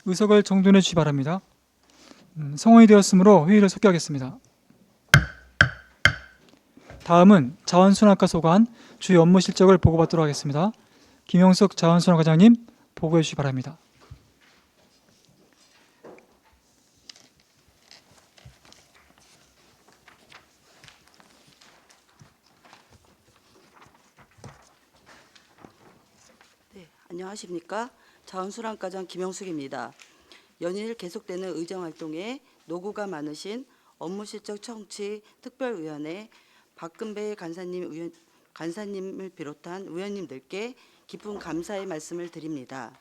의석을 정돈해 주시기 바랍니다. 성원이 되었으므로 회의를 속기하겠습니다. 다음은 자원순환과 소관 주요 업무 실적을 보고받도록 하겠습니다. 김영석 자원순환과장님 보고해 주시기 바랍니다. 네, 안녕하십니까. 자원순환과장 김영숙입니다. 연일 계속되는 의정활동에 노고가 많으신 업무실적 청취 특별위원회 박근배 간사님을 비롯한 위원님들께 깊은 감사의 말씀을 드립니다.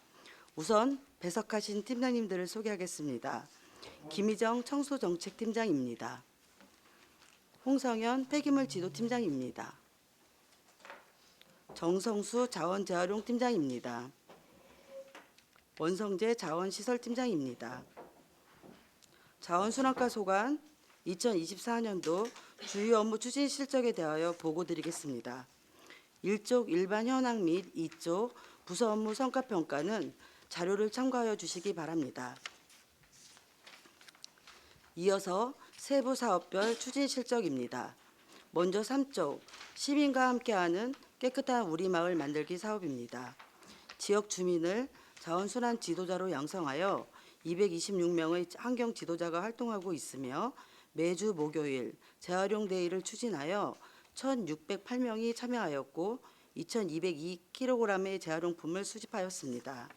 우선 배석하신 팀장님들을 소개하겠습니다. 김희정 청소정책팀장입니다. 홍성현 폐기물 지도팀장입니다. 정성수 자원재활용팀장입니다. 원성재 자원시설팀장입니다. 자원순환과 소관 2024년도 주요 업무 추진 실적에 대하여 보고드리겠습니다. 1쪽 일반 현황 및 2쪽 부서 업무 성과평가는 자료를 참고하여 주시기 바랍니다. 이어서 세부 사업별 추진 실적입니다. 먼저 3쪽 시민과 함께하는 깨끗한 우리마을 만들기 사업입니다. 지역 주민을 자원순환 지도자로 양성하여 226명의 환경 지도자가 활동하고 있으며 매주 목요일 재활용 데이를 추진하여 1,608명이 참여하였고 2,202kg의 재활용품을 수집하였습니다.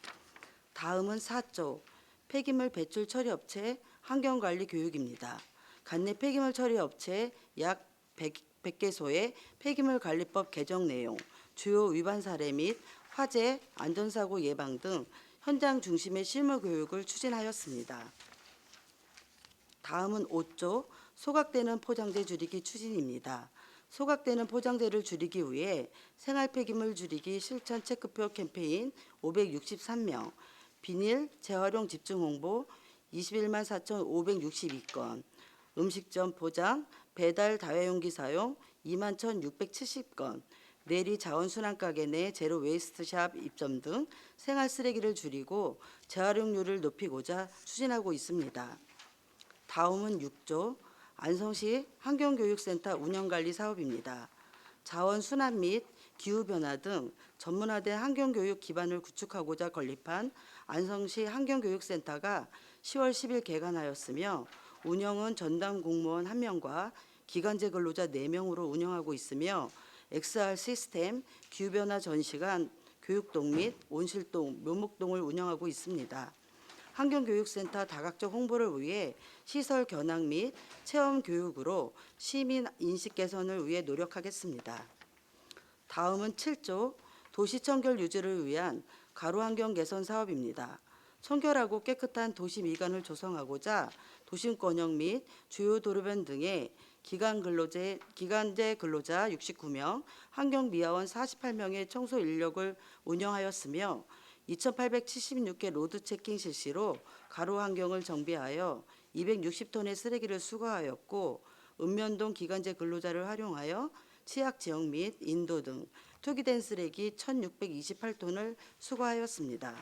다음은 4조 폐기물 배출 처리 업체 환경관리 교육입니다. 관내 폐기물 처리 업체 약 100개소의 폐기물 관리법 개정 내용, 주요 위반 사례 및 화재, 안전사고 예방 등 현장 중심의 실무 교육을 추진하였습니다. 다음은 5조 소각되는 포장재 줄이기 추진입니다. 소각되는 포장재를 줄이기 위해 생활폐기물 줄이기 실천 체크표 캠페인 563명, 비닐 재활용 집중 홍보 21만 4,562건, 음식점 포장, 배달 다회용기 사용 2만 1,670건, 내리 자원순환 가게 내 제로 웨이스트샵 입점 등 생활 쓰레기를 줄이고 재활용률을 높이고자 추진하고 있습니다. 다음은 6조 안성시 환경교육센터 운영관리 사업입니다. 자원순환 및 기후변화 등 전문화된 환경교육 기반을 구축하고자 건립한 안성시 환경교육센터가 10월 10일 개관하였으며 운영은 전담 공무원 1명과 기간제 근로자 4명으로 운영하고 있으며 XR 시스템, 기후변화 전시관, 교육동 및 온실동, 묘목동을 운영하고 있습니다. 환경교육센터 다각적 홍보를 위해 시설 견학 및 체험 교육으로 시민 인식 개선을 위해 노력하겠습니다. 다음은 7조 도시청결 유지를 위한 가로환경 개선 사업입니다. 청결하고 깨끗한 도시 미관을 조성하고자 도심권역 및 주요 도로변 등의 기간제 근로자 69명, 환경미화원 48명의 청소 인력을 운영하였으며 2,876개 로드 체킹 실시로 가로 환경을 정비하여 260톤의 쓰레기를 수거하였고 읍면동 기간제 근로자를 활용하여 취약 지역 및 인도 등 투기된 쓰레기 1,628톤을 수거하였습니다.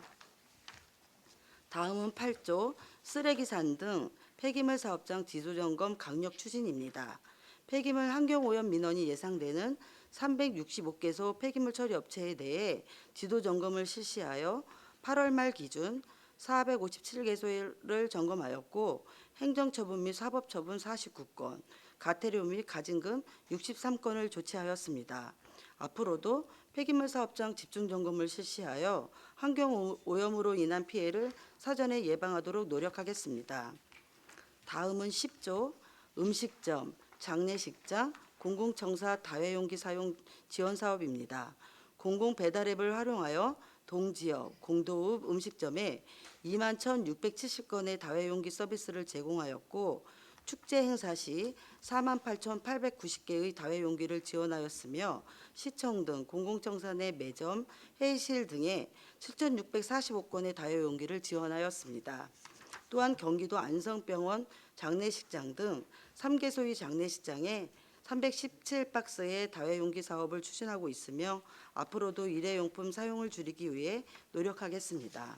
다음은 8조 쓰레기산 등 폐기물 사업장 지도점검 강력 추진입니다. 폐기물 환경오염 민원이 예상되는 365개소 폐기물 처리 업체에 대해 지도점검을 실시하여 8월 말 기준 457개소를 점검하였고 행정처분 및 사법처분 49건, 가태료 및 가징금 63건을 조치하였습니다. 앞으로도 폐기물 사업장 집중점검을 실시하여 환경오염으로 인한 피해를 사전에 예방하도록 노력하겠습니다. 다음은 10조 음식점, 장례식장, 공공청사 다회용기 사용 지원 사업입니다. 공공배달앱을 활용하여 동지역, 공도읍 음식점에 2만 1,670건의 다회용기 서비스를 제공하였고 축제 행사 시 4만 8,890개의 다회용기를 지원하였으며 시청 등 공공청사 내 매점, 회의실 등에 7,645건의 다회용기를 지원하였습니다. 또한 경기도 안성병원 장례식장 등 3개소의 장례식장에 317박스의 다회용기 사업을 추진하고 있으며 앞으로도 일회용품 사용을 줄이기 위해 노력하겠습니다.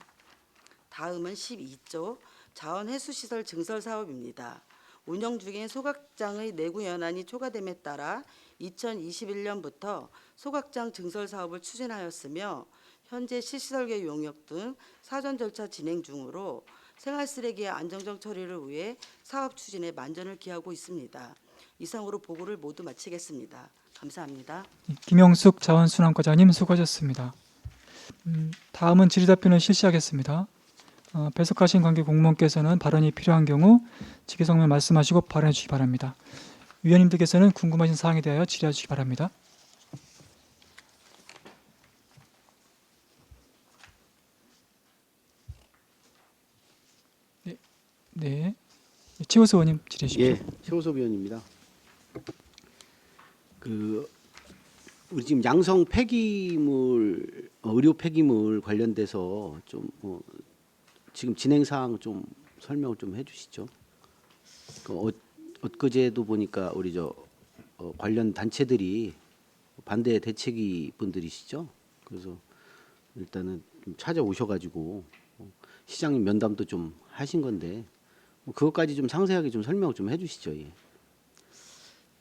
다음은 12조 자원회수시설 증설 사업입니다. 운영 중인 소각장의 내구 연한이 초과됨에 따라 2021년부터 소각장 증설 사업을 추진하였으며 현재 실시설계 용역 등 사전 절차 진행 중으로 생활쓰레기의 안정적 처리를 위해 사업 추진에 만전을 기하고 있습니다. 이상으로 보고를 모두 마치겠습니다. 감사합니다. 김영숙 자원순환과장님 수고하셨습니다. 다음은 질의답변을 실시하겠습니다. 배석하신 관계 공무원께서는 발언이 필요한 경우 직위성명 말씀하시고 발언해 주시기 바랍니다. 위원님들께서는 궁금하신 사항에 대하여 질의해 주시기 바랍니다. 네, 최우수 의원님 질의해 주십시오. 예, 최호섭 의원입니다. 우리 지금 양성 폐기물 의료 폐기물 관련돼서 좀 지금 진행 사항 좀 설명을 좀 해주시죠. 엊그제도 보니까 우리 관련 단체들이 반대 대책위 분들이시죠. 그래서 일단은 좀 찾아오셔가지고 시장님 면담도 좀 하신 건데 그것까지 좀 상세하게 좀 설명 좀 해주시죠. 예.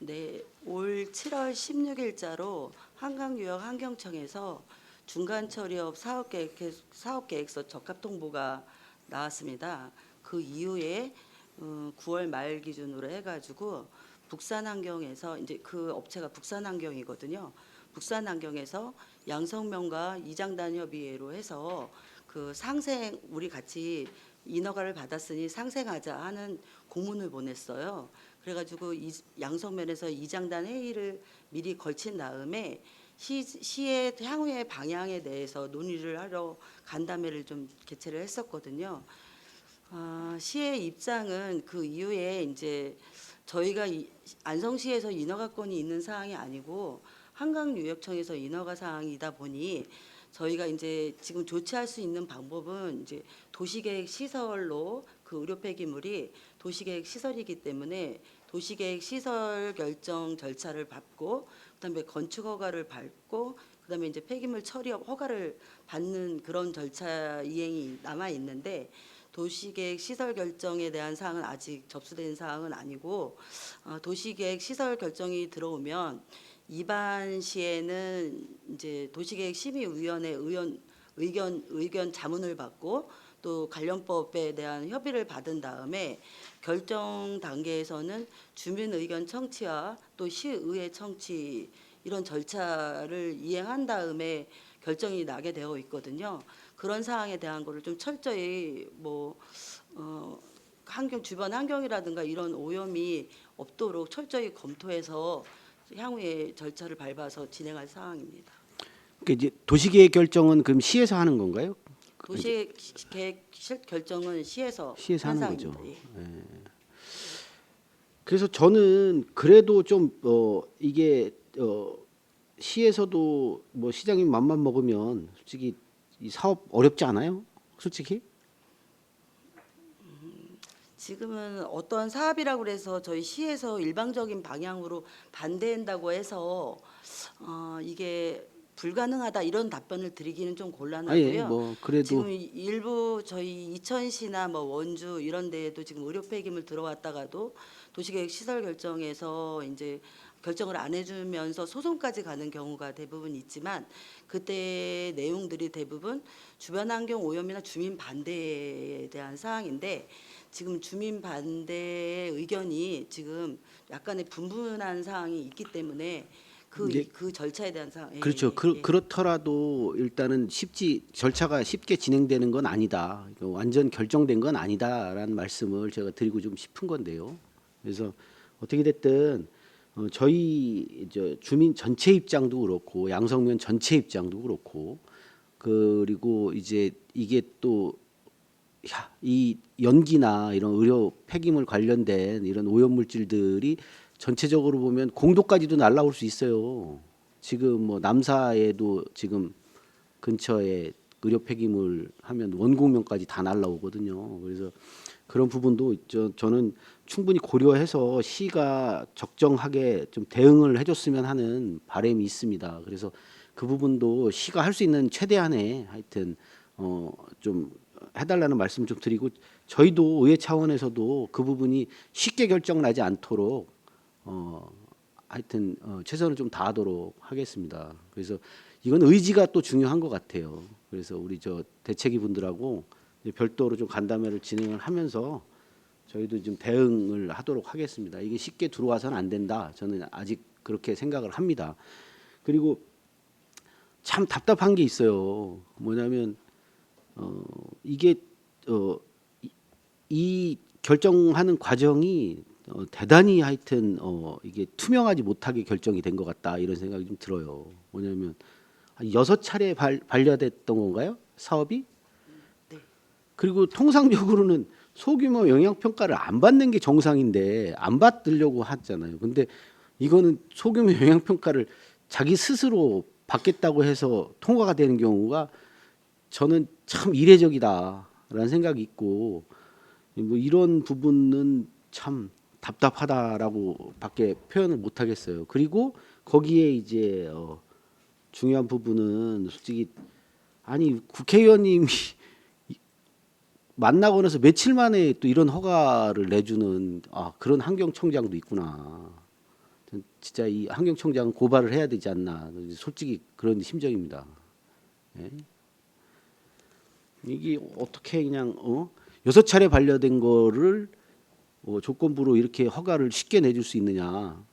네, 올 7월 16일자로 한강유역환경청에서 중간 처리업 사업계획서 적합통보가 나왔습니다. 그 이후에 9월 말 기준으로 해가지고 북산환경에서 이제 그 업체가 북산환경이거든요. 북산환경에서 양성면과 이장단 협의회로 해서 그 상생 우리 같이 인허가를 받았으니 상생하자 하는 공문을 보냈어요. 그래가지고 양성면에서 이장단 회의를 미리 걸친 다음에 시의 향후의 방향에 대해서 논의를 하러 간담회를 좀 개최를 했었거든요. 시의 입장은 그 이후에 이제 저희가 안성시에서 인허가권이 있는 사항이 아니고 한강유역청에서 인허가 사항이다 보니 저희가 이제 지금 조치할 수 있는 방법은 이제 도시계획 시설로 그 의료 폐기물이 도시계획 시설이기 때문에 도시계획 시설 결정 절차를 밟고 그다음에 건축 허가를 밟고 그다음에 이제 폐기물 처리업 허가를 받는 그런 절차 이행이 남아 있는데 도시계획 시설 결정에 대한 사항은 아직 접수된 사항은 아니고 도시계획 시설 결정이 들어오면 이반 시에는 이제 도시계획 심의위원회 의견 자문을 받고 또 관련법에 대한 협의를 받은 다음에 결정 단계에서는 주민 의견 청취와 또 시의회 청취 이런 절차를 이행한 다음에 결정이 나게 되어 있거든요. 그런 사항에 대한 거를 좀 철저히 환경 주변 환경이라든가 이런 오염이 없도록 철저히 검토해서 향후에 절차를 밟아서 진행할 사항입니다. 그러니까 이제 도시계획 결정은 그럼 시에서 하는 건가요? 도시계획 결정은 시에서 하는 사항입니다. 거죠. 예. 그래서 저는 그래도 좀 이게 시에서도 뭐 시장님 맘만 먹으면 솔직히 이 사업 어렵지 않아요? 솔직히? 지금은 어떤 사업이라고 그래서 저희 시에서 일방적인 방향으로 반대한다고 해서 이게 불가능하다 이런 답변을 드리기는 좀 곤란하고요. 뭐 그래도 지금 일부 저희 이천시나 뭐 원주 이런 데에도 지금 의료 폐기물 들어왔다가도 도시계획 시설 결정에서 이제 결정을 안 해주면서 소송까지 가는 경우가 대부분 있지만 그때 내용들이 대부분 주변 환경 오염이나 주민 반대에 대한 사항인데 지금 주민 반대의 의견이 지금 약간의 분분한 사항이 있기 때문에 그 절차에 대한 사항. 그렇죠. 그렇더라도 일단은 절차가 쉽게 진행되는 건 아니다. 완전 결정된 건 아니다라는 말씀을 제가 드리고 좀 싶은 건데요. 그래서 어떻게 됐든 저희 주민 전체 입장도 그렇고 양성면 전체 입장도 그렇고 그리고 이제 이게 또 이 연기나 이런 의료 폐기물 관련된 이런 오염 물질들이 전체적으로 보면 공도까지도 날라올 수 있어요. 지금 뭐 남사에도 지금 근처에 의료 폐기물 하면 원곡면까지 다 날라오거든요. 그래서 그런 부분도 저는 충분히 고려해서 시가 적정하게 좀 대응을 해줬으면 하는 바람이 있습니다. 그래서 그 부분도 시가 할 수 있는 최대한의 하여튼 좀 해달라는 말씀 좀 드리고 저희도 의회 차원에서도 그 부분이 쉽게 결정 나지 않도록 하여튼 최선을 좀 다하도록 하겠습니다. 그래서 이건 의지가 또 중요한 것 같아요. 그래서 우리 저 대책위 분들하고 별도로 좀 간담회를 진행을 하면서 저희도 좀 대응을 하도록 하겠습니다. 이게 쉽게 들어와서는 안 된다. 저는 아직 그렇게 생각을 합니다. 그리고 참 답답한 게 있어요. 뭐냐면 이게 이 결정하는 과정이 대단히 하여튼 이게 투명하지 못하게 결정이 된 것 같다 이런 생각이 좀 들어요. 뭐냐면 한 6차례 반려됐던 건가요? 사업이? 네. 그리고 통상적으로는 소규모 영향평가를 안 받는 게 정상인데 안 받으려고 하잖아요. 근데 이거는 소규모 영향평가를 자기 스스로 받겠다고 해서 통과가 되는 경우가 저는 참 이례적이다라는 생각이 있고 뭐 이런 부분은 참 답답하다라고밖에 표현을 못 하겠어요. 그리고 거기에 이제 중요한 부분은 솔직히 아니 국회의원님이 만나고 나서 며칠 만에 또 이런 허가를 내주는 그런 환경청장도 있구나. 진짜 이 환경청장은 고발을 해야 되지 않나. 솔직히 그런 심정입니다. 예? 이게 어떻게 그냥 6차례 반려된 거를 조건부로 이렇게 허가를 쉽게 내줄 수 있느냐.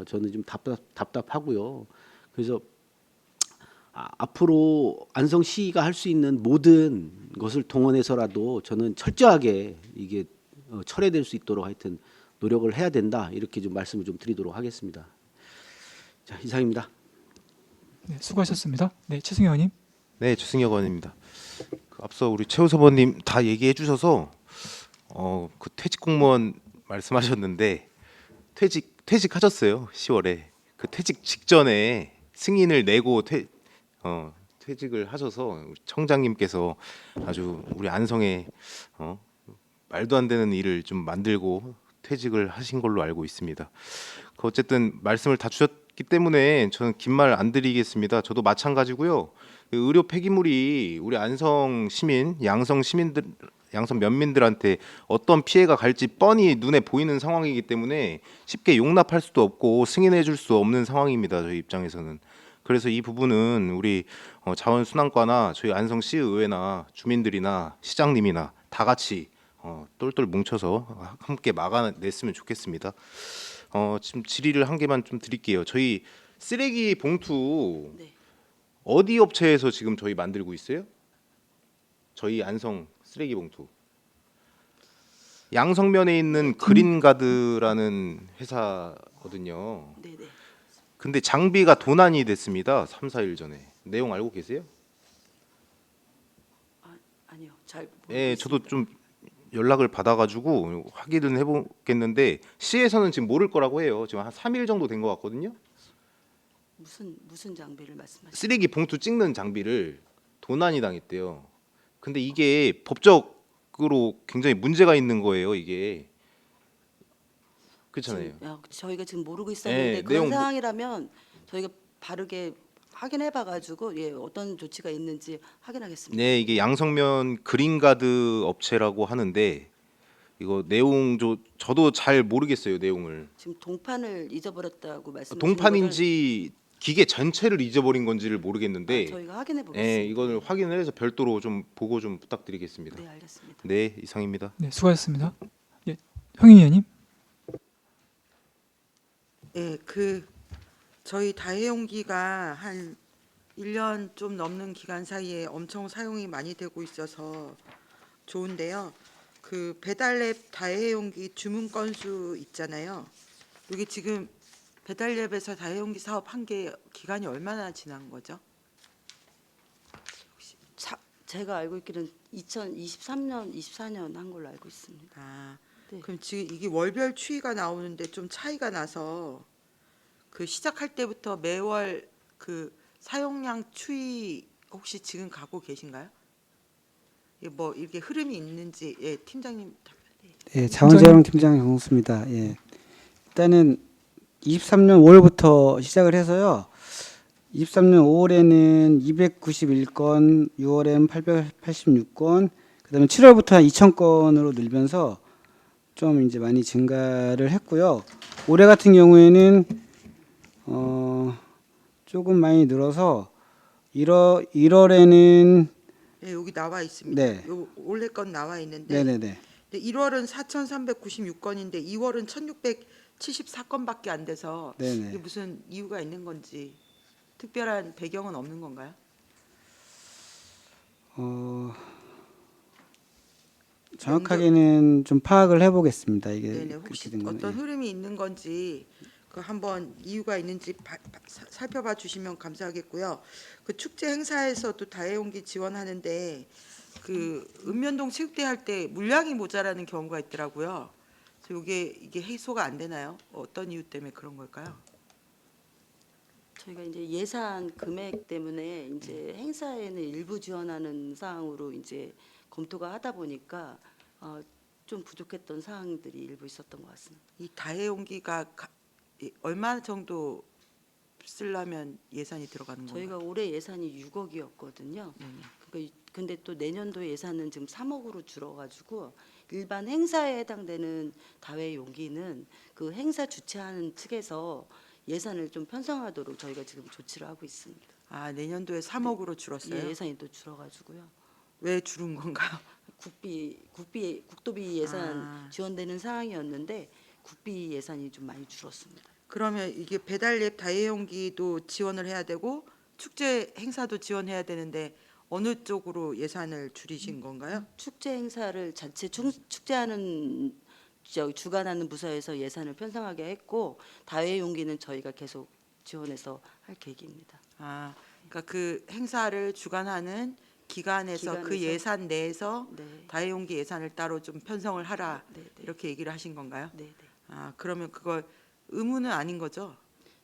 저는 좀 답답하고요. 그래서 앞으로 안성시가 할 수 있는 모든 것을 동원해서라도 저는 철저하게 이게 철회될 수 있도록 하여튼 노력을 해야 된다. 이렇게 좀 말씀을 좀 드리도록 하겠습니다. 자, 이상입니다. 네, 수고하셨습니다. 네, 최승희 의원님. 네, 주승혁 의원입니다. 앞서 우리 최우수 의원님 다 얘기해 주셔서 그 퇴직 공무원 말씀하셨는데 퇴직하셨어요. 10월에. 그 퇴직 직전에 승인을 내고 퇴직을 하셔서 우리 청장님께서 아주 우리 안성에 말도 안 되는 일을 좀 만들고 퇴직을 하신 걸로 알고 있습니다. 어쨌든 말씀을 다 주셨기 때문에 저는 긴 말 안 드리겠습니다. 저도 마찬가지고요. 그 의료 폐기물이 우리 안성 시민, 양성 면민들한테 어떤 피해가 갈지 뻔히 눈에 보이는 상황이기 때문에 쉽게 용납할 수도 없고 승인해 줄 수 없는 상황입니다. 저희 입장에서는. 그래서 이 부분은 우리 자원순환과나 저희 안성시의회나 주민들이나 시장님이나 다 같이 똘똘 뭉쳐서 함께 막아냈으면 좋겠습니다. 지금 질의를 한 개만 좀 드릴게요. 저희 쓰레기 봉투 네. 어디 업체에서 지금 저희 만들고 있어요? 저희 안성 쓰레기 봉투. 양성면에 있는 그린가드라는 회사거든요. 네, 네. 근데 장비가 도난이 됐습니다. 3, 4일 전에. 내용 알고 계세요? 아니요. 잘 예, 모르겠습니다. 저도 좀 연락을 받아가지고 확인을 해보겠는데 시에서는 지금 모를 거라고 해요. 지금 한 3일 정도 된 것 같거든요. 무슨 장비를 말씀하시는 쓰레기 봉투 찍는 장비를 도난이 당했대요. 근데 이게 법적으로 굉장히 문제가 있는 거예요. 이게 그렇잖아요. 저희가 지금 모르고 있었는데 네, 그런 내용 상황이라면 저희가 바르게 확인해봐가지고 어떤 조치가 있는지 확인하겠습니다. 네, 이게 양성면 그린가드 업체라고 하는데 이거 내용 저도 잘 모르겠어요. 내용을 지금 동판을 잊어버렸다고 말씀하신 동판인지 기계 전체를 잊어버린 건지를 모르겠는데 저희가 확인해 예, 보겠습니다. 이거를 확인을 해서 별도로 좀 보고 좀 부탁드리겠습니다. 네, 알겠습니다. 네, 이상입니다. 네, 수고하셨습니다. 예, 형인 의원님. 네, 저희 다회용기가 한 1년 좀 넘는 기간 사이에 엄청 사용이 많이 되고 있어서 좋은데요. 그 배달앱 다회용기 주문 건수 있잖아요. 이게 지금 배달앱에서 다회용기 사업 한 게 기간이 얼마나 지난 거죠? 제가 알고 있기는 2023년, 24년 한 걸로 알고 있습니다. 네. 그럼 지금 이게 월별 추이가 나오는데 좀 차이가 나서 그 시작할 때부터 매월 그 사용량 추이 혹시 지금 갖고 계신가요? 뭐 이렇게 흐름이 있는지 팀장님 답변. 예, 자원재활용 팀장 정수입니다. 예. 일단은 23년 5월부터 시작을 해서요. 23년 5월에는 291건, 6월에는 886건, 그다음에 7월부터 한 2,000건으로 늘면서 좀 이제 많이 증가를 했고요. 올해 같은 경우에는 조금 많이 늘어서 1월에는 네, 여기 나와 있습니다. 네. 요 올해 건 나와 있는데 네네네. 1월은 4,396건인데 2월은 1,674건밖에 안 돼서 네네. 이게 무슨 이유가 있는 건지 특별한 배경은 없는 건가요? 정확하게는 좀 파악을 해보겠습니다. 이게 네네, 그렇게 혹시 된 거는. 어떤 예. 흐름이 있는 건지 그 한번 이유가 있는지 살펴봐 주시면 감사하겠고요. 그 축제 행사에서도 다해온기 지원하는데 그 읍면동 체육대 할 때 물량이 모자라는 경우가 있더라고요. 그래서 이게 해소가 안 되나요? 어떤 이유 때문에 그런 걸까요? 저희가 이제 예산 금액 때문에 이제 행사에는 일부 지원하는 사항으로 이제 검토가 하다 보니까 좀 부족했던 사항들이 일부 있었던 것 같습니다. 이 다해온기가 얼마 정도 쓰려면 예산이 들어가는 건가요? 저희가 올해 예산이 6억이었거든요. 그러니까 근데 또 내년도 예산은 지금 3억으로 줄어가지고 일반 행사에 해당되는 다회 용기는 그 행사 주최하는 측에서 예산을 좀 편성하도록 저희가 지금 조치를 하고 있습니다. 아, 내년도에 3억으로 줄었어요? 예, 예산이 또 줄어가지고요. 왜 줄은 건가요? 국도비 예산 아. 지원되는 상황이었는데 국비 예산이 좀 많이 줄었습니다. 그러면 이게 배달앱 다해용기도 지원을 해야 되고 축제 행사도 지원해야 되는데 어느 쪽으로 예산을 줄이신 건가요? 축제 행사를 자체 축제하는 주관하는 부서에서 예산을 편성하게 했고 다회 용기는 저희가 계속 지원해서 할 계획입니다. 아, 그러니까 그 행사를 주관하는 기관에서 그 기관에서? 예산 내에서 네, 다해용기 예산을 따로 좀 편성을 하라 네, 네, 이렇게 얘기를 하신 건가요? 네, 네. 아, 그러면 그걸 의무는 아닌 거죠?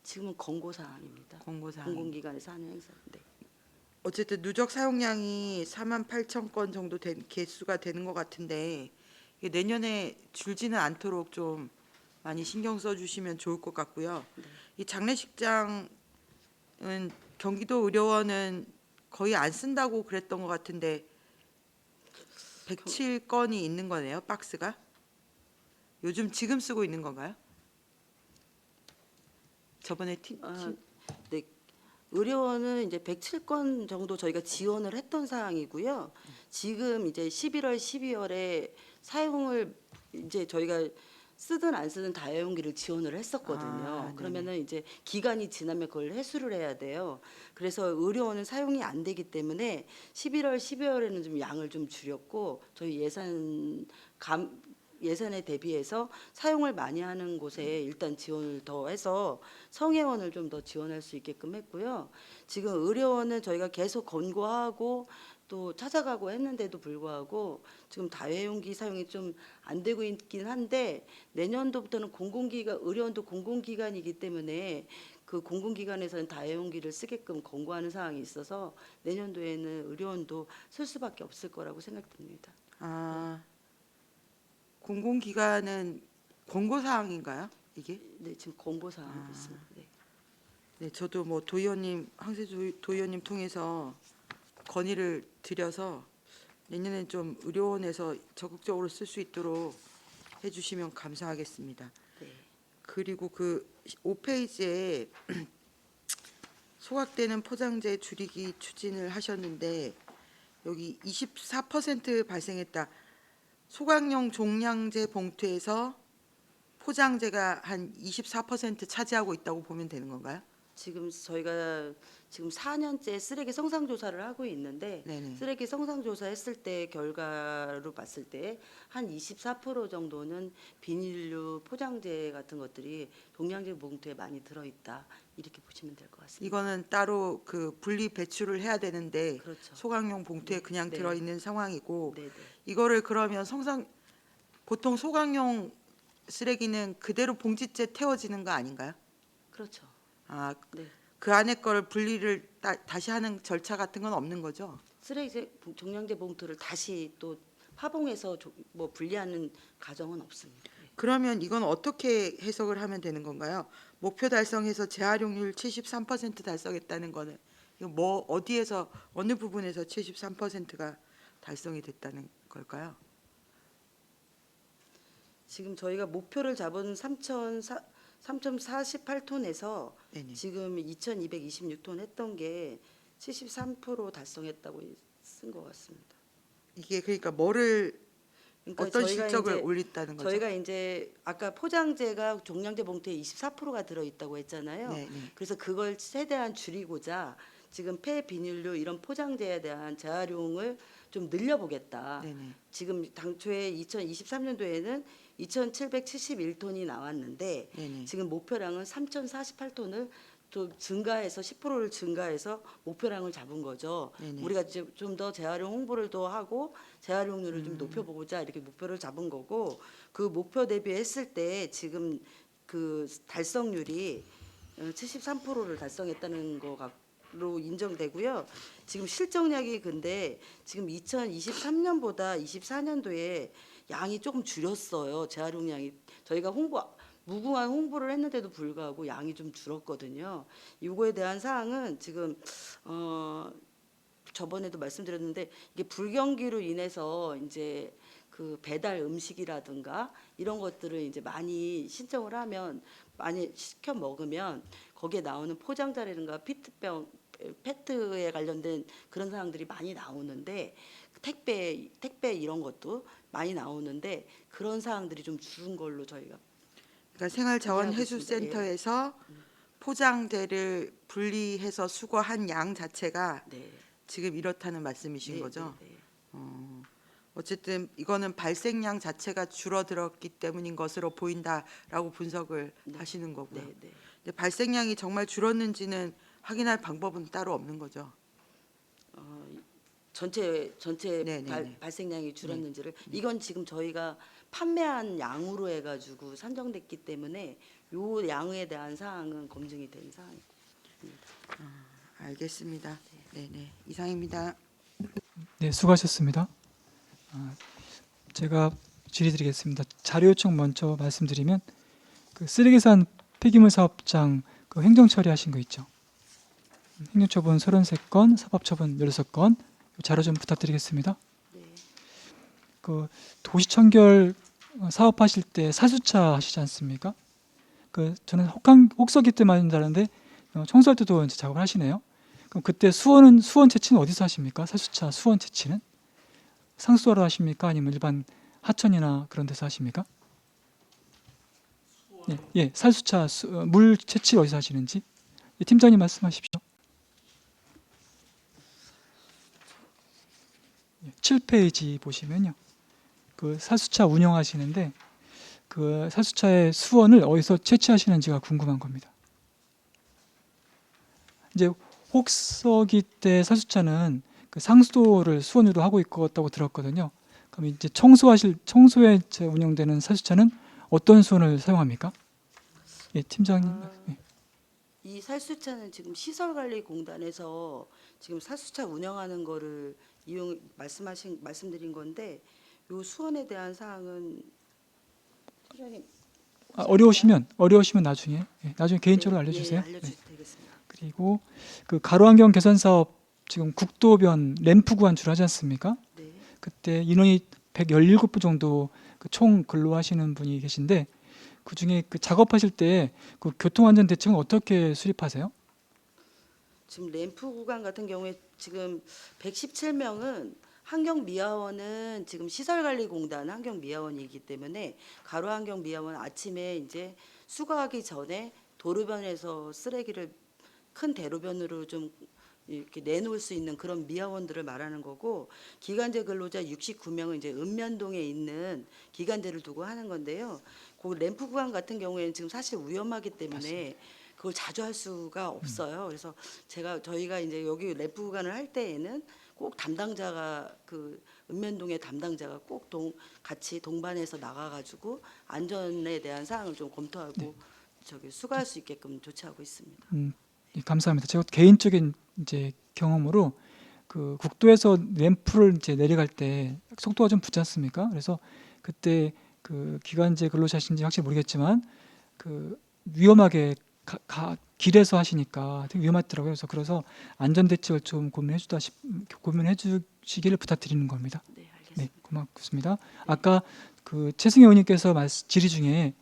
지금은 권고 사항입니다. 공고사항. 공공기관에서 하는 행사. 네. 어쨌든 누적 사용량이 48,000건 정도 된 개수가 되는 것 같은데 이게 내년에 줄지는 않도록 좀 많이 신경 써주시면 좋을 것 같고요. 이 장례식장은 경기도 의료원은 거의 안 쓴다고 그랬던 것 같은데 107건이 있는 거네요, 박스가. 요즘 지금 쓰고 있는 건가요? 저번에 네. 의료원은 이제 107건 정도 저희가 지원을 했던 사항이고요. 지금 이제 11월, 12월에 사용을 이제 저희가 쓰든 안 쓰든 다회용기를 지원을 했었거든요. 아, 네네. 그러면은 이제 기간이 지나면 그걸 회수를 해야 돼요. 그래서 의료원은 사용이 안 되기 때문에 11월, 12월에는 좀 양을 좀 줄였고 저희 예산에 대비해서 사용을 많이 하는 곳에 일단 지원을 더 해서 성회원을 좀 더 지원할 수 있게끔 했고요. 지금 의료원은 저희가 계속 권고하고 또 찾아가고 했는데도 불구하고 지금 다회용기 사용이 좀 안 되고 있긴 한데 내년도부터는 의료원도 공공기관이기 때문에 그 공공기관에서는 다회용기를 쓰게끔 권고하는 사항이 있어서 내년도에는 의료원도 쓸 수밖에 없을 거라고 생각됩니다. 아, 공공기관은 권고사항인가요? 이게? 네, 지금 권고 사항이 있습니다. 네. 네, 저도 뭐 황세주 도의원님 통해서 건의를 드려서 내년엔 좀 의료원에서 적극적으로 쓸 수 있도록 해주시면 감사하겠습니다. 네. 그리고 그 5페이지에 소각되는 포장재 줄이기 추진을 하셨는데 여기 24% 발생했다. 소각용 종량제 봉투에서 포장재가 한 24% 차지하고 있다고 보면 되는 건가요? 지금 저희가 지금 4년째 쓰레기 성상 조사를 하고 있는데 네네. 쓰레기 성상 조사했을 때 결과로 봤을 때 한 24% 정도는 비닐류 포장재 같은 것들이 종량제 봉투에 많이 들어있다 이렇게 보시면 될 것 같습니다. 이거는 따로 그 분리 배출을 해야 되는데 그렇죠. 소각용 봉투에 그냥 네. 들어 있는 상황이고 네네. 이거를 그러면 보통 소각용 쓰레기는 그대로 봉지째 태워지는 거 아닌가요? 그렇죠. 아, 네. 그 안에 거를 분리를 다시 하는 절차 같은 건 없는 거죠? 쓰레기 종량제 봉투를 다시 또 파봉해서 뭐 분리하는 과정은 없습니다. 네. 그러면 이건 어떻게 해석을 하면 되는 건가요? 목표 달성해서 재활용률 73% 달성했다는 거는 이거 뭐 어디에서 어느 부분에서 73%가 달성이 됐다는 걸까요? 지금 저희가 목표를 잡은 3,048톤에서 네네. 지금 2,226톤 했던 게 73% 달성했다고 쓴 것 같습니다. 이게 그러니까 뭐를 그러니까 어떤 저희가 실적을 이제 올렸다는 거죠? 저희가 이제 아까 포장재가 종량제 봉투에 24%가 들어있다고 했잖아요. 네, 네. 그래서 그걸 최대한 줄이고자 지금 폐비닐류 이런 포장재에 대한 재활용을 좀 늘려보겠다. 네네. 지금 당초에 2023년도에는 2,771톤이 나왔는데 네네. 지금 목표량은 3,048톤을 또 증가해서 10%를 증가해서 목표량을 잡은 거죠. 네네. 우리가 좀 더 재활용 홍보를 더 하고 재활용률을 좀 높여보고자 이렇게 목표를 잡은 거고 그 목표 대비했을 때 지금 그 달성률이 73%를 달성했다는 거로 인정되고요. 지금 실적량이 근데 지금 2023년보다 24년도에 양이 조금 줄였어요. 재활용량이 저희가 무궁한 홍보를 했는데도 불구하고 양이 좀 줄었거든요. 이거에 대한 사항은 지금 저번에도 말씀드렸는데 이게 불경기로 인해서 이제 그 배달 음식이라든가 이런 것들을 이제 많이 신청을 하면 많이 시켜 먹으면 거기에 나오는 포장자라든가 페트에 관련된 그런 사항들이 많이 나오는데 택배 이런 것도 많이 나오는데 그런 사항들이 좀 줄은 걸로 저희가 그러니까 이해하고 생활자원해수센터에서 포장재를 분리해서 수거한 양 자체가 네. 지금 이렇다는 말씀이신 네, 거죠? 네, 네. 어쨌든 이거는 발생량 자체가 줄어들었기 때문인 것으로 보인다라고 분석을 네. 하시는 거고요. 네, 네. 근데 발생량이 정말 줄었는지는 확인할 방법은 따로 없는 거죠. 전체 네, 네, 네. 발생량이 줄었는지를 이건 지금 저희가 판매한 양으로 해가지고 산정됐기 때문에 요 양에 대한 사항은 검증이 된 사항이고. 알겠습니다. 네, 네. 이상입니다. 네, 수고하셨습니다. 제가 질의드리겠습니다. 자료 요청 먼저 말씀드리면 그 쓰레기산 폐기물 사업장 그 행정 처리하신 거 있죠. 행정처분 33건, 사법처분 16건 자료 좀 부탁드리겠습니다. 네. 그 도시청결 사업하실 때 사수차 하시지 않습니까? 그 저는 혹서기 때만 다른데 청소할 때도 이제 작업을 하시네요. 그럼 그때 수원 채취는 어디서 하십니까? 사수차 수원 채취는 상수하러 하십니까? 아니면 일반 하천이나 그런 데서 하십니까? 예, 예, 사수차 물 채취를 어디서 하시는지 예, 팀장님 말씀하십시오. 7페이지 보시면요. 그 사수차 운영하시는데 그 사수차의 수원을 어디서 채취하시는지가 궁금한 겁니다. 이제 혹서기 때 사수차는 그 상수도를 수원으로 하고 있다고 들었거든요. 그럼 이제 청소에 운영되는 사수차는 어떤 수원을 사용합니까? 예, 팀장님. 예. 이 살수차는 지금 시설관리공단에서 지금 살수차 운영하는 거를 말씀드린 건데 요 수원에 대한 사항은 팀장님 어려우시면 나중에 개인적으로 알려주세요. 네, 네. 알려주겠습니다. 그리고 그 가로환경 개선 사업 지금 국도변 램프 구간 줄 하지 않습니까? 네. 그때 인원이 117분 정도 그 총 근로하시는 분이 계신데 그 중에 그 작업하실 때 그 교통안전 대책은 어떻게 수립하세요? 지금 램프 구간 같은 경우에 지금 117명은 환경미화원은 지금 시설관리공단 환경미화원이기 때문에 가로환경미화원 아침에 이제 수거하기 전에 도로변에서 쓰레기를 큰 대로변으로 좀 이렇게 내놓을 수 있는 그런 미화원들을 말하는 거고 기간제 근로자 69명은 이제 읍면동에 있는 기간제를 두고 하는 건데요. 그 램프 구간 같은 경우에는 지금 사실 위험하기 때문에 그걸 자주 할 수가 없어요. 그래서 저희가 이제 여기 램프 구간을 할 때에는 꼭 담당자가 그 읍면동의 담당자가 꼭 같이 동반해서 나가가지고 안전에 대한 사항을 좀 검토하고 수거할 수 있게끔 조치하고 있습니다. 예, 감사합니다. 제가 개인적인 이제 경험으로 그 국도에서 램프를 이제 내려갈 때 속도가 좀 붙지 않습니까? 그래서 그때 그 기간제 근로자신지 확실히 모르겠지만 그 위험하게 길에서 하시니까 되게 위험하더라고요. 그래서 안전 대책을 좀 고민해 주시기를 부탁드리는 겁니다. 네, 알겠습니다. 네, 고맙습니다. 아까 그 최승희 의원님께서 질의 중에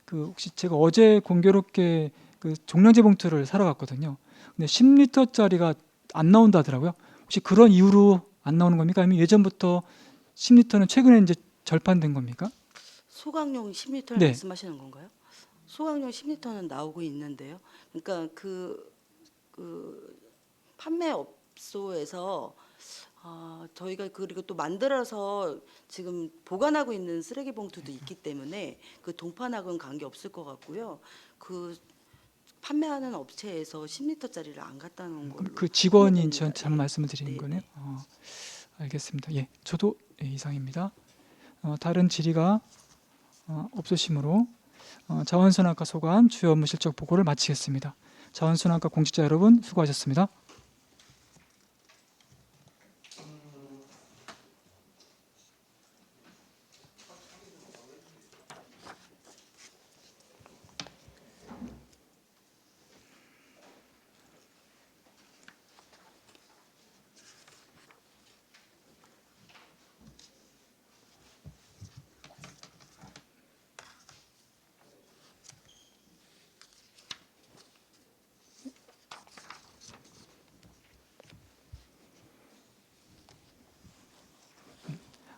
그 혹시 제가 어제 공교롭게 그 종량제 봉투를 사러 갔거든요. 근데 10리터짜리가 안 나온다 하더라고요. 혹시 그런 이유로 안 나오는 겁니까? 아니면 예전부터 10리터는 최근에 이제 절판된 겁니까? 소각용 10리터를 네. 말씀하시는 건가요? 소각용 10리터는 나오고 있는데요. 그러니까 그 판매업소에서 저희가 그리고 또 만들어서 지금 보관하고 있는 쓰레기 봉투도 있기 때문에 그 동판하고는 관계 없을 것 같고요. 그 판매하는 업체에서 10리터짜리를 안 갖다 놓은 걸로 그 직원이 판매됩니다. 저한테 잘못 예. 말씀을 드리는 네, 거네요. 네. 알겠습니다. 예, 저도 이상입니다. 다른 질의가 없으시므로 자원순환과 소관 주요 업무 실적 보고를 마치겠습니다. 자원순환과 공직자 여러분 수고하셨습니다.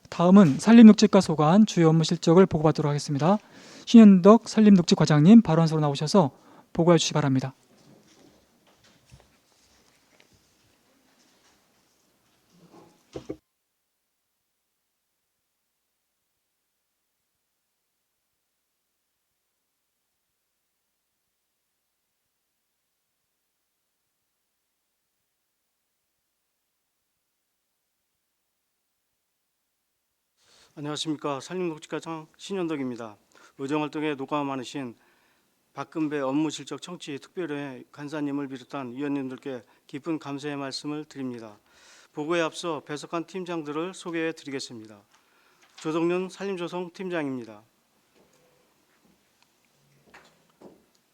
다음은 산림녹지과 소관 주요 업무 실적을 보고받도록 하겠습니다. 신현덕 산림녹지과장님 발언서로 나오셔서 보고해 주시기 바랍니다. 안녕하십니까. 산림녹지과장 신현덕입니다. 의정활동에 노고가 많으신 박근배 업무실적 청취 특별회 간사님을 비롯한 위원님들께 깊은 감사의 말씀을 드립니다. 보고에 앞서 배석한 팀장들을 소개해 드리겠습니다. 조덕윤 산림조성 팀장입니다.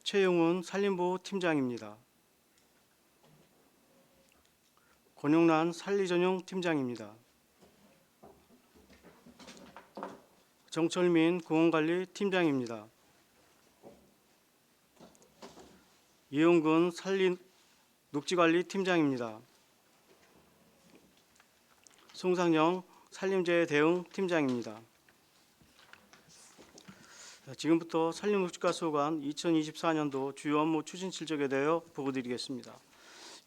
최용훈 산림보호 팀장입니다. 권용란 산리전용 팀장입니다. 정철민 공원관리 팀장입니다. 이용근 녹지관리 팀장입니다. 송상영 산림재해 대응 팀장입니다. 지금부터 산림녹지과 소관 2024년도 주요 업무 추진 실적에 대하여 보고드리겠습니다.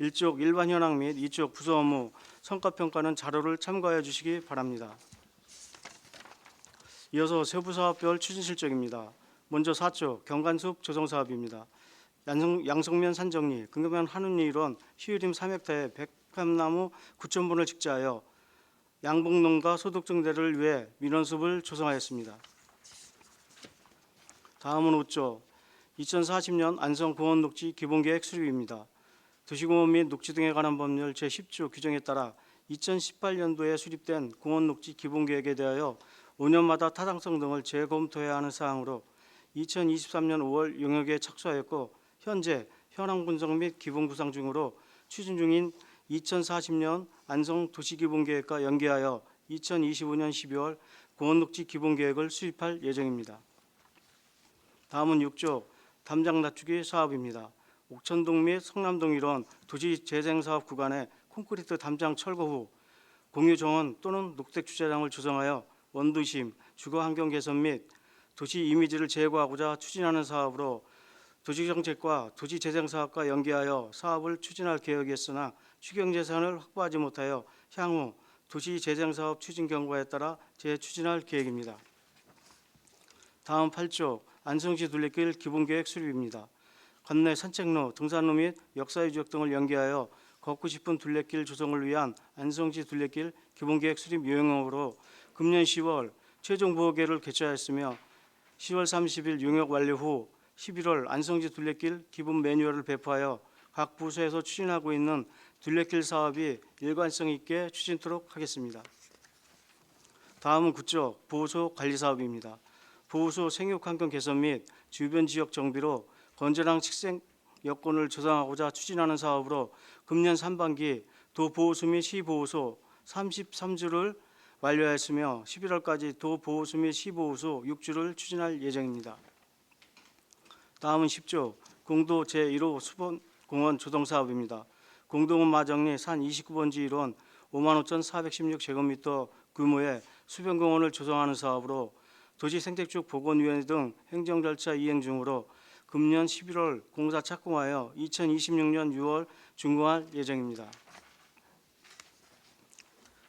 1쪽 일반 현황 및 2쪽 부서 업무 성과평가는 자료를 참고하여 주시기 바랍니다. 이어서 세부 사업별 추진 실적입니다. 먼저 4쪽 경관숲 조성 사업입니다. 양성면 산정리, 금강면 한운리 일원 시유림 3헥타에 백합나무 9,000본을 직자하여 양봉농가 소득증대를 위해 민원숲을 조성하였습니다. 다음은 5쪽 2040년 안성공원녹지 기본계획 수립입니다. 도시공원 및 녹지 등에 관한 법률 제10조 규정에 따라 2018년도에 수립된 공원녹지 기본계획에 대하여 5년마다 타당성 등을 재검토해야 하는 사항으로 2023년 5월 용역에 착수하였고 현재 현황 분석 및 기본 구상 중으로 추진 중인 2040년 안성 도시기본계획과 연계하여 2025년 12월 공원녹지 기본계획을 수립할 예정입니다. 다음은 6조 담장 낮추기 사업입니다. 옥천동 및 성남동 일원 도시재생사업 구간에 콘크리트 담장 철거 후 공유 정원 또는 녹색 주차장을 조성하여 원도심, 주거환경 개선 및 도시 이미지를 제고하고자 추진하는 사업으로 도시정책과 도시재생사업과 연계하여 사업을 추진할 계획이었으나 추경예산을 확보하지 못하여 향후 도시재생사업 추진 경과에 따라 재추진할 계획입니다. 다음 8조 안성시 둘레길 기본계획 수립입니다. 관내 산책로, 등산로 및 역사유적 등을 연계하여 걷고 싶은 둘레길 조성을 위한 안성시 둘레길 기본계획 수립 요령으로 금년 10월 최종 보고계를 개최하였으며 10월 30일 용역 완료 후 11월 안성시 둘레길 기본 매뉴얼을 배포하여 각 부서에서 추진하고 있는 둘레길 사업이 일관성 있게 추진토록 하겠습니다. 다음은 9조 보호소 관리 사업입니다. 보호소 생육환경 개선 및 주변 지역 정비로 건전한 여건을 조성하고자 추진하는 사업으로 금년 상반기 도보호수 및 시보호소 33주를 완료하였으며 11월까지 도보호수 및 시보호소 6주를 추진할 예정입니다. 다음은 10조 공도 제1호 수변공원 조성 사업입니다. 공동원 마정리 산 29번지 1원 55,416제곱미터 규모의 수변공원을 조성하는 사업으로 도시생태축 보건위원회 등 행정 절차 이행 중으로 금년 11월 공사 착공하여 2026년 6월 준공할 예정입니다.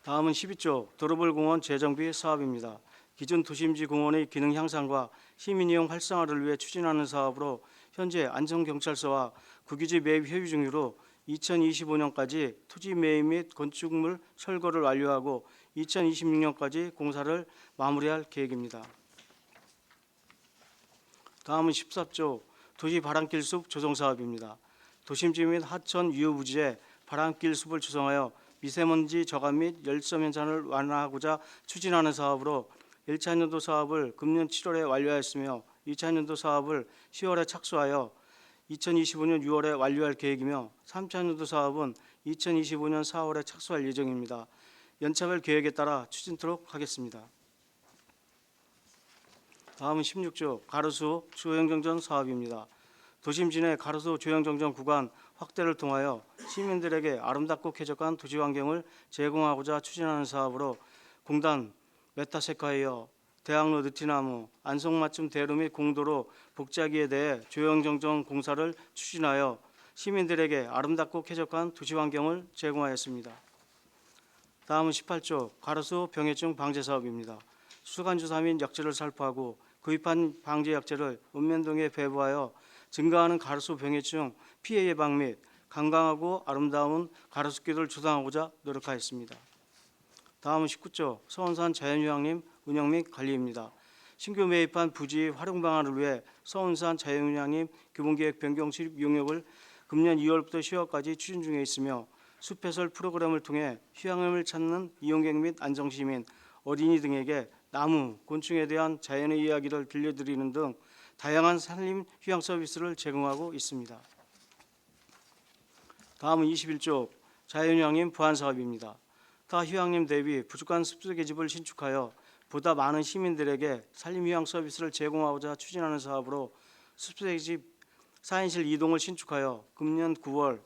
다음은 12조 도로볼공원 재정비 사업입니다. 기존 도심지 공원의 기능 향상과 시민 이용 활성화를 위해 추진하는 사업으로 현재 안성경찰서와 국유지 매입 협의 중으로 2025년까지 토지 매입 및 건축물 철거를 완료하고 2026년까지 공사를 마무리할 계획입니다. 다음은 14조 도시 바람길 숲 조성 사업입니다. 도심지 및 하천 유휴부지에 바람길 숲을 조성하여 미세먼지 저감 및 열섬 현상을 완화하고자 추진하는 사업으로 1차 년도 사업을 금년 7월에 완료하였으며 2차 년도 사업을 10월에 착수하여 2025년 6월에 완료할 계획이며 3차 년도 사업은 2025년 4월에 착수할 예정입니다. 연착을 계획에 따라 추진토록 하겠습니다. 다음은 16조 가로수 조형정전 사업입니다. 도심지 내 가로수 조형정전 구간 확대를 통하여 시민들에게 아름답고 쾌적한 도시 환경을 제공하고자 추진하는 사업으로 공단 메타세카이어, 대학로 느티나무, 안성맞춤 대로 및 공도로 복자기에 대해 조형정전 공사를 추진하여 시민들에게 아름답고 쾌적한 도시 환경을 제공하였습니다. 다음은 18조 가로수 병해충 방제 사업입니다. 수간주사 및 약재를 살포하고 구입한 방제 약재를 읍면동에 배부하여 증가하는 가로수 병해충 피해 예방 및 건강하고 아름다운 가로수길을 조성하고자 노력하였습니다. 다음은 19조 서운산 자연휴양림 운영 및 관리입니다. 신규 매입한 부지 활용 방안을 위해 서운산 자연휴양림 기본계획 변경 수립 용역을 금년 2월부터 10월까지 추진 중에 있으며 숲해설 프로그램을 통해 휴양림을 찾는 이용객 및 안성시민, 어린이 등에게 나무, 곤충에 대한 자연의 이야기를 들려드리는 등 다양한 산림 휴양 서비스를 제공하고 있습니다. 다음은 21조 자연휴양림 보완 사업입니다. 타 휴양림 대비 부족한 숲속의 집을 신축하여 보다 많은 시민들에게 산림휴양 서비스를 제공하고자 추진하는 사업으로 숲속의 집 4인실 2동을 신축하여 금년 9월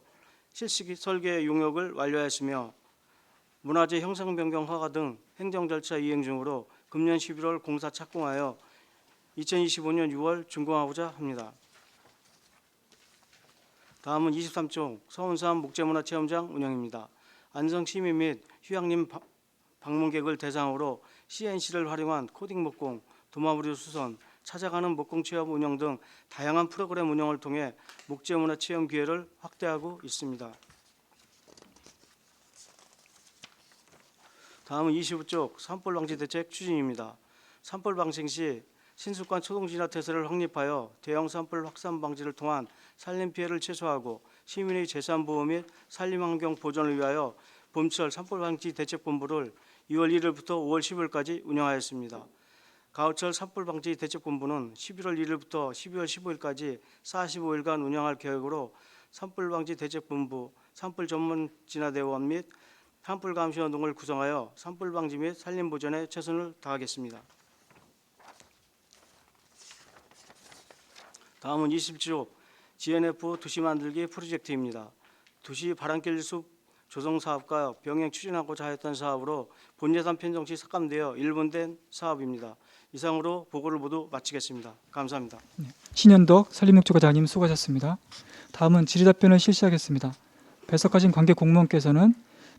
실시 설계 용역을 완료하였으며 문화재 형성 변경 허가 등 행정 절차 이행 중으로 금년 11월 공사 착공하여 2025년 6월 준공하고자 합니다. 다음은 23조 서운산 목재문화체험장 운영입니다. 안성 시민 및 휴양림 방문객을 대상으로 CNC를 활용한 코딩 목공, 도마무리 수선, 찾아가는 목공 체험 운영 등 다양한 프로그램 운영을 통해 목재문화 체험 기회를 확대하고 있습니다. 다음은 25쪽 산불 방지 대책 추진입니다. 산불 방생 시 신속한 초동 진화 태세를 확립하여 대형 산불 확산 방지를 통한 산림 피해를 최소화하고 시민의 재산 보호 및 산림 환경 보존을 위하여 봄철 산불 방지 대책본부를 2월 1일부터 5월 10일까지 운영하였습니다. 가을철 산불 방지 대책본부는 11월 1일부터 12월 15일까지 45일간 운영할 계획으로 산불 방지 대책본부, 산불 전문 진화대원 및 산불 감시원동을 구성하여 산불 방지 및 산림 보존에 최선을 다하겠습니다. 다음은 27조 GNF 도시 만들기 프로젝트입니다. 도시 바람길 숲 조성 사업과 병행 추진하고자 하였던 사업으로 본 예산 편성 시 삭감되어 일본된 사업입니다. 이상으로 보고를 모두 마치겠습니다. 감사합니다. 신현덕 산림육조과장님 수고하셨습니다. 다음은 질의답변을 실시하겠습니다. 배석하신 관계 공무원께서는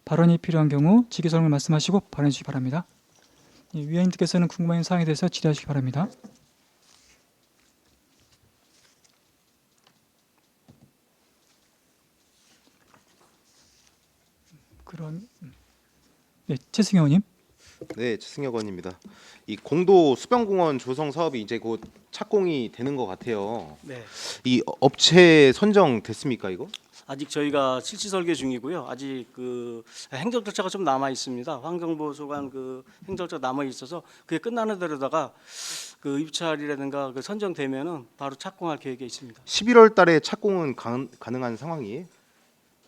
발언이 필요한 경우 직위설명을 말씀하시고 발언해 주시기 바랍니다. 위원님께서는 궁금한 사항에 대해서 질의하시기 바랍니다. 네, 최승희 의원님. 네, 최승혁 의원입니다. 이 공도 수변공원 조성 사업이 이제 곧 착공이 되는 것 같아요. 네, 이 업체 선정 됐습니까 이거? 아직 저희가 실시 설계 중이고요. 아직 그 행정 절차가 좀 남아 있습니다. 환경보호소관 그 행정 절차 남아 있어서 그게 끝나는 대로다가 그 입찰이라든가 그 선정되면은 바로 착공할 계획에 있습니다. 11월 달에 착공은 가능한 상황이에요?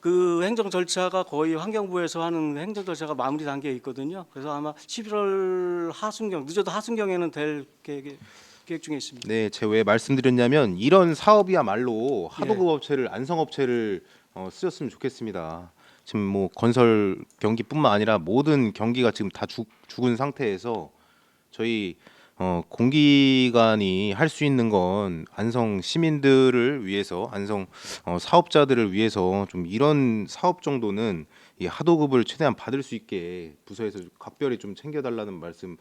그 행정 절차가 거의 환경부에서 하는 행정 절차가 마무리 단계에 있거든요. 그래서 아마 11월 하순경, 늦어도 하순경에는 될 계획 중에 있습니다. 네, 제가 왜 말씀드렸냐면 이런 사업이야말로 예. 하도급 업체를 안성업체를 쓰셨으면 좋겠습니다. 지금 뭐 건설 경기뿐만 아니라 모든 경기가 지금 다 죽은 상태에서 저희 공기관이 할 수 있는 건 안성 시민들을 위해서 안성 사업자들을 위해서 좀 이런 사업 정도는 이 하도급을 최대한 받을 수 있게 부서에서 각별히 좀 챙겨달라는 말씀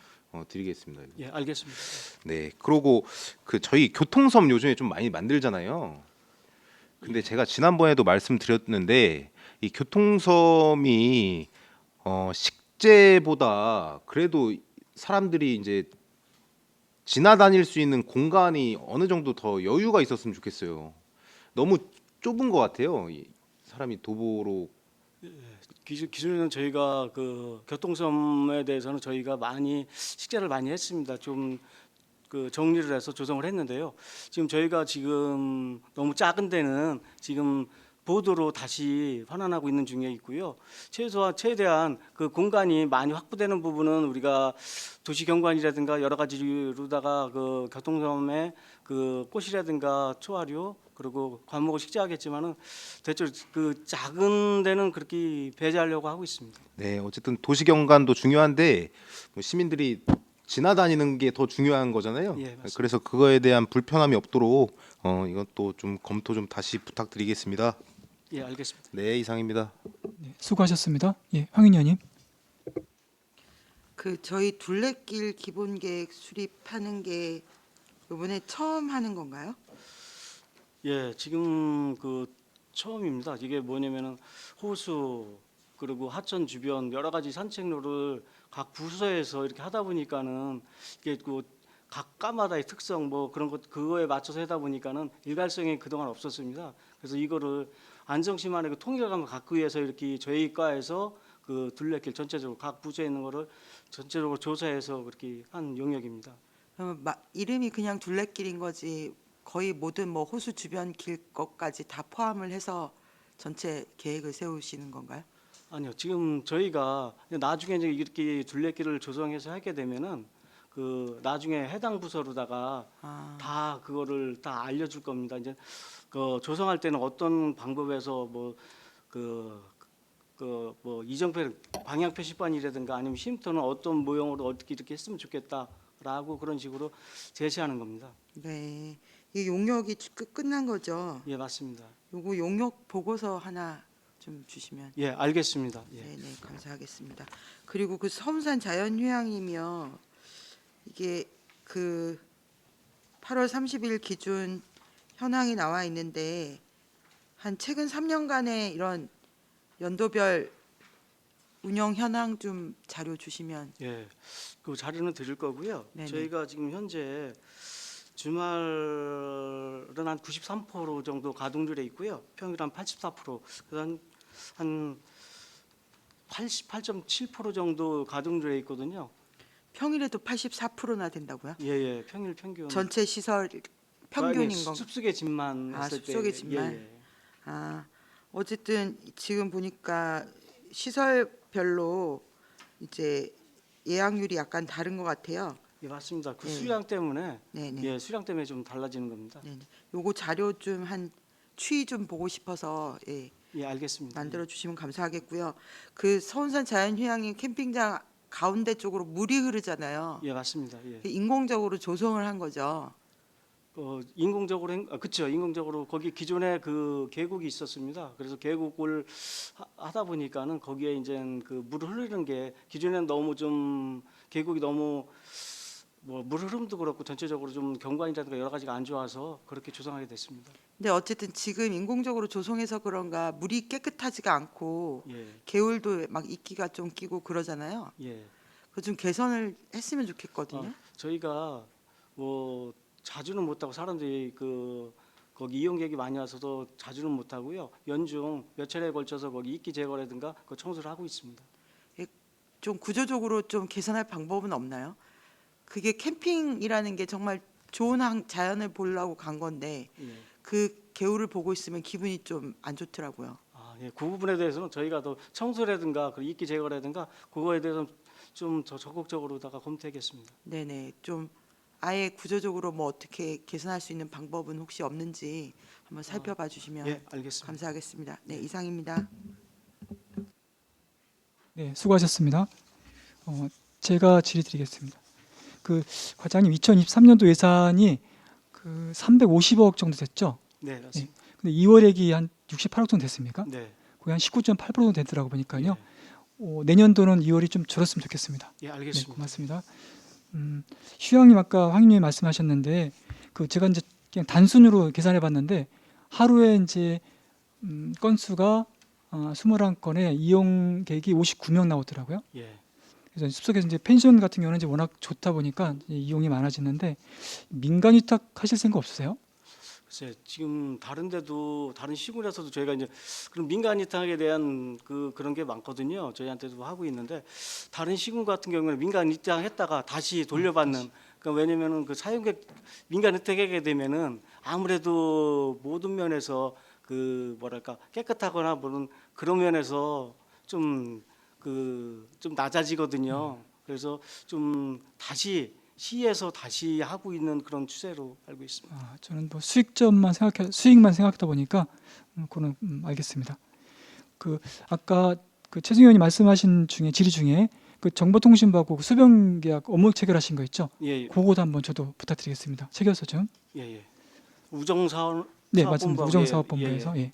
드리겠습니다. 예, 알겠습니다. 네, 그러고 그 저희 교통섬 요즘에 좀 많이 만들잖아요. 근데 제가 지난번에도 말씀드렸는데 이 교통섬이 식재보다 그래도 사람들이 이제 지나다닐 수 있는 공간이 어느 정도 더 여유가 있었으면 좋겠어요. 너무 좁은 것 같아요. 이 사람이 도보로 기존에는 저희가 그 교통섬에 대해서는 저희가 많이 식재를 많이 했습니다. 좀 그 정리를 해서 조성을 했는데요. 지금 저희가 지금 너무 작은 데는 지금 보도로 다시 환원하고 있는 중에 있고요. 최대한 그 공간이 많이 확보되는 부분은 우리가 도시경관이라든가 여러 가지로다가 그 교통섬에 그 꽃이라든가 초화류 그리고 관목을 식재하겠지만은 대체로 그 작은 데는 그렇게 배제하려고 하고 있습니다. 네, 어쨌든 도시 경관도 중요한데 뭐 시민들이 지나다니는 게 더 중요한 거잖아요. 예, 맞습니다. 그래서 그거에 대한 불편함이 없도록 이것도 좀 검토 좀 다시 부탁드리겠습니다. 예, 알겠습니다. 네, 이상입니다. 네, 수고하셨습니다. 예, 황인 의원님. 그 저희 둘레길 기본 계획 수립하는 게 이번에 처음 하는 건가요? 예, 지금 그 처음입니다. 이게 뭐냐면은 호수 그리고 하천 주변 여러 가지 산책로를 각 부서에서 이렇게 하다 보니까는 이게 그 각과마다의 특성 뭐 그런 것 그거에 맞춰서 하다 보니까는 일관성이 그동안 없었습니다. 그래서 이거를 안성시만의 그 통일감을 갖기 위해서 이렇게 저희 과에서 그 둘레길 전체적으로 각 부서에 있는 거를 전체적으로 조사해서 그렇게 한 영역입니다. 그러면 이름이 그냥 둘레길인 거지 거의 모든 뭐 호수 주변 길 것까지 다 포함을 해서 전체 계획을 세우시는 건가요? 아니요. 지금 저희가 나중에 이제 이렇게 둘레길을 조성해서 하게 되면은 그 나중에 해당 부서로다가 아, 다 그거를 다 알려줄 겁니다. 이제 그 조성할 때는 어떤 방법에서 뭐 그 뭐 이정표 방향 표시판이라든가 아니면 쉼터는 어떤 모형으로 어떻게 이렇게 했으면 좋겠다라고 그런 식으로 제시하는 겁니다. 네. 이 용역이 끝난 거죠? 예, 맞습니다. 요거 용역 보고서 하나 좀 주시면. 예, 알겠습니다. 예. 네, 네, 감사하겠습니다. 그리고 그 서운산 자연휴양이며 이게 그 8월 30일 기준 현황이 나와 있는데 한 최근 3년간의 이런 연도별 운영 현황 좀 자료 주시면. 예, 그 자료는 드릴 거고요. 네네. 저희가 지금 현재 주말은 한 93% 정도 가동률에 있고요. 평일 한 84%, 그다음 한 88.7% 정도 가동률에 있거든요. 평일에도 84%나 된다고요? 예, 예, 평일 평균. 전체 시설 평균인 아니, 건가요? 습속의 집만 아, 했을 때. 습속의 집만. 예, 예. 아, 어쨌든 지금 보니까 시설별로 이제 예약률이 약간 다른 것 같아요. 예, 맞습니다. 그 네. 수량 때문에 네네. 예, 수량 때문에 좀 달라지는 겁니다. 네네. 요거 자료 좀 한 추이 좀 보고 싶어서 예, 예, 알겠습니다. 만들어 주시면 감사하겠고요. 그 서운산 자연휴양림 캠핑장 가운데 쪽으로 물이 흐르잖아요. 예, 맞습니다. 예. 인공적으로 조성을 한 거죠. 인공적으로 그렇죠. 인공적으로 거기 기존에 그 계곡이 있었습니다. 그래서 계곡을 하다 보니까는 거기에 이제 그 물을 흐르는 게 기존에는 너무 좀 계곡이 너무 뭐 물 흐름도 그렇고 전체적으로 좀 경관이라든가 여러 가지가 안 좋아서 그렇게 조성하게 됐습니다. 근데 어쨌든 지금 인공적으로 조성해서 그런가 물이 깨끗하지가 않고 예, 개울도 막 이끼가 좀 끼고 그러잖아요. 예. 그 좀 개선을 했으면 좋겠거든요. 저희가 뭐 자주는 못하고 사람들이 그 거기 이용객이 많이 와서도 자주는 못하고요. 연중 몇 차례에 걸쳐서 거기 이끼 제거라든가 그 청소를 하고 있습니다. 좀 구조적으로 좀 개선할 방법은 없나요? 그게 캠핑이라는 게 정말 좋은 자연을 보려고 간 건데 예. 그 개울을 보고 있으면 기분이 좀 안 좋더라고요. 아, 예. 그 부분에 대해서는 저희가 더 청소라든가 그 이끼 제거라든가 그거에 대해서는 좀 더 적극적으로다가 검토하겠습니다. 네네, 좀 아예 구조적으로 뭐 어떻게 개선할 수 있는 방법은 혹시 없는지 한번 살펴봐 주시면 예, 알겠습니다. 감사하겠습니다. 네, 이상입니다. 네, 수고하셨습니다. 제가 질의드리겠습니다. 그 과장님 2023년도 예산이 그 350억 정도 됐죠? 네, 맞습니다. 근데 2월액이 한 68억 정도 됐습니까? 네. 거의 한 19.8% 되더라고 보니까요. 예. 내년도는 2월이 좀 줄었으면 좋겠습니다. 예, 네, 알겠습니다. 고맙습니다. 휴양님 아까 황님이 말씀하셨는데 그 제가 이제 그냥 단순으로 계산해봤는데 하루에 이제 건수가 21건에 이용객이 59명 나오더라고요. 예. 그래서 숲속에서 이제 펜션 같은 경우는 이제 워낙 좋다 보니까 이제 이용이 많아지는데 민간 위탁 하실 생각 없으세요? 글쎄, 지금 다른 데도 다른 시군에서도 저희가 이제 그런 민간 위탁에 대한 그런 게 많거든요. 저희한테도 하고 있는데 다른 시군 같은 경우는 민간 위탁했다가 다시 돌려받는. 그러니까 왜냐면은 그 사용객 민간 위탁하게 되면은 아무래도 모든 면에서 그 뭐랄까 깨끗하거나 보는 그런 면에서 좀 낮아지거든요. 그래서 좀 다시 시에서 다시 하고 있는 그런 추세로 알고 있습니다. 저는 뭐 수익만 생각하다 보니까 그건 알겠습니다. 그 아까 그 최승 의원이 말씀하신 질의 중에 그 정보통신부하고 수변계약 업무 체결하신 거 있죠? 예, 예, 그거도 한번 저도 부탁드리겠습니다. 체결서 좀. 예, 예. 우정사업 네, 맞습니다. 사업본부하고, 우정사업본부에서. 예, 예.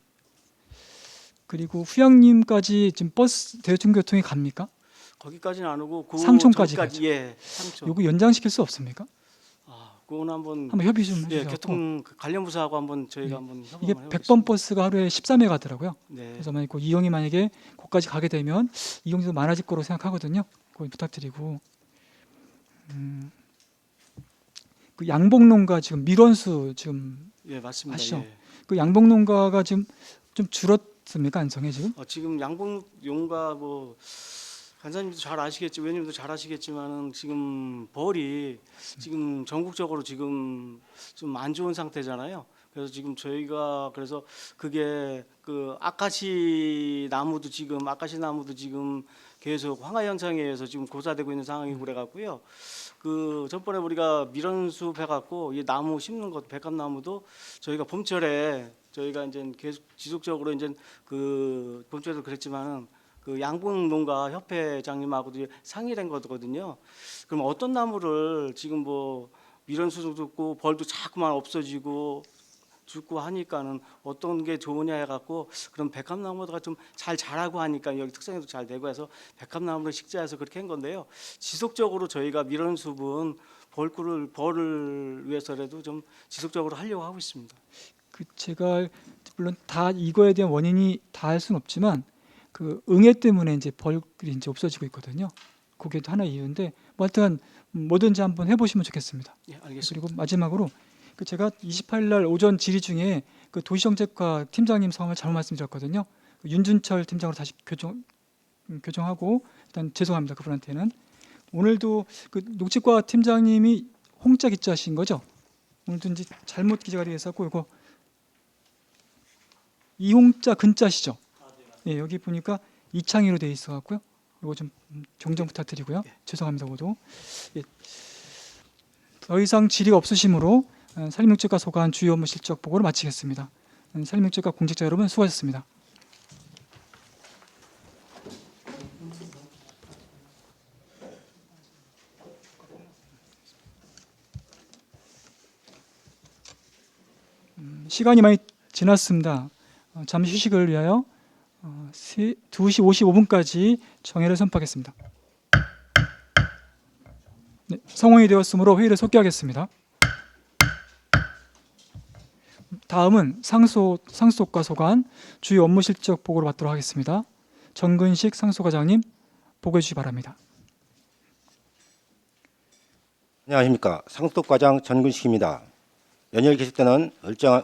그리고 휴양림까지 지금 버스 대중교통이 갑니까? 거기까지는 안 오고 그 상촌까지 전까지, 예, 상촌. 요거 연장시킬 수 없습니까? 그건 한번 한번 협의 좀 예, 해주세요. 교통 그 관련 부서하고 한번 저희가 네. 한번 협업을 이게 해보겠습니다. 100번 버스가 하루에 13회 가더라고요. 네. 그래서 만약 그 이용이 만약에 거기까지 가게 되면 이용이 더 많아질 거로 생각하거든요. 그거 부탁드리고 그 양봉농가 지금 밀원수 지금 예, 맞습니다. 하시죠. 예. 그 양봉농가가 지금 좀 줄었습니까? 안성에 지금? 지금 양봉용가 뭐 간사님도 잘 아시겠지, 의원님도 잘 아시겠지만은 지금 벌이 지금 전국적으로 지금 좀 안 좋은 상태잖아요. 그래서 지금 저희가 그래서 그게 그 아카시 나무도 지금 계속 황화 현상에 의해서 지금 고사되고 있는 상황이고 그래갖고요. 그 전번에 우리가 밀원숲 해갖고 이 나무 심는 것 백합나무도 저희가 봄철에 저희가 이제 계속 지속적으로 이제 그 봄철에도 그랬지만은 그 양봉농가 협회장님하고도 상의를 한 거거든요. 그럼 어떤 나무를 지금 뭐 밀원수도 듣고 벌도 자꾸만 없어지고 죽고 하니까는 어떤 게 좋으냐 해갖고 그럼 백합나무가 좀 잘 자라고 하니까 여기 특성에도 잘 되고 해서 백합나무를 식재해서 그렇게 한 건데요. 지속적으로 저희가 밀원숲은 벌을 위해서라도 좀 지속적으로 하려고 하고 있습니다. 그 제가 물론 다 이거에 대한 원인이 다 할 수는 없지만 그 응애 때문에 이제 벌이 이제 없어지고 있거든요. 그게 하나 이유인데 뭐 하여튼 뭐든지 한번 해보시면 좋겠습니다. 예, 알겠습니다. 그리고 마지막으로 그 제가 28일 날 오전 질의 중에 그 도시정책과 팀장님 성함을 잘못 말씀드렸거든요. 그 윤준철 팀장으로 다시 교정하고 일단 죄송합니다. 그분한테는 오늘도 그 녹지과 팀장님이 홍자 기자신 거죠? 오늘도 이제 잘못 기재가 되어 있었고 이거 이홍자 근자시죠? 예, 여기 보니까 이창희로 되어 있어 갖고요. 이거 좀 정정 부탁드리고요. 죄송합니다. 모두. 예. 더 이상 질의가 없으시므로 산림육지과 소관 주요 업무 실적 보고를 마치겠습니다. 산림육지과 공직자 여러분 수고하셨습니다. 시간이 많이 지났습니다. 잠시 휴식을 위하여 2시 55분까지 정회를 선포하겠습니다. 네, 성원이 되었으므로 회의를 속기하겠습니다. 다음은 상수과 소관 주요 업무 실적 보고를 받도록 하겠습니다. 정근식 상수과장님 보고해 주시기 바랍니다. 안녕하십니까. 상수과장 전근식입니다. 연일 계속되는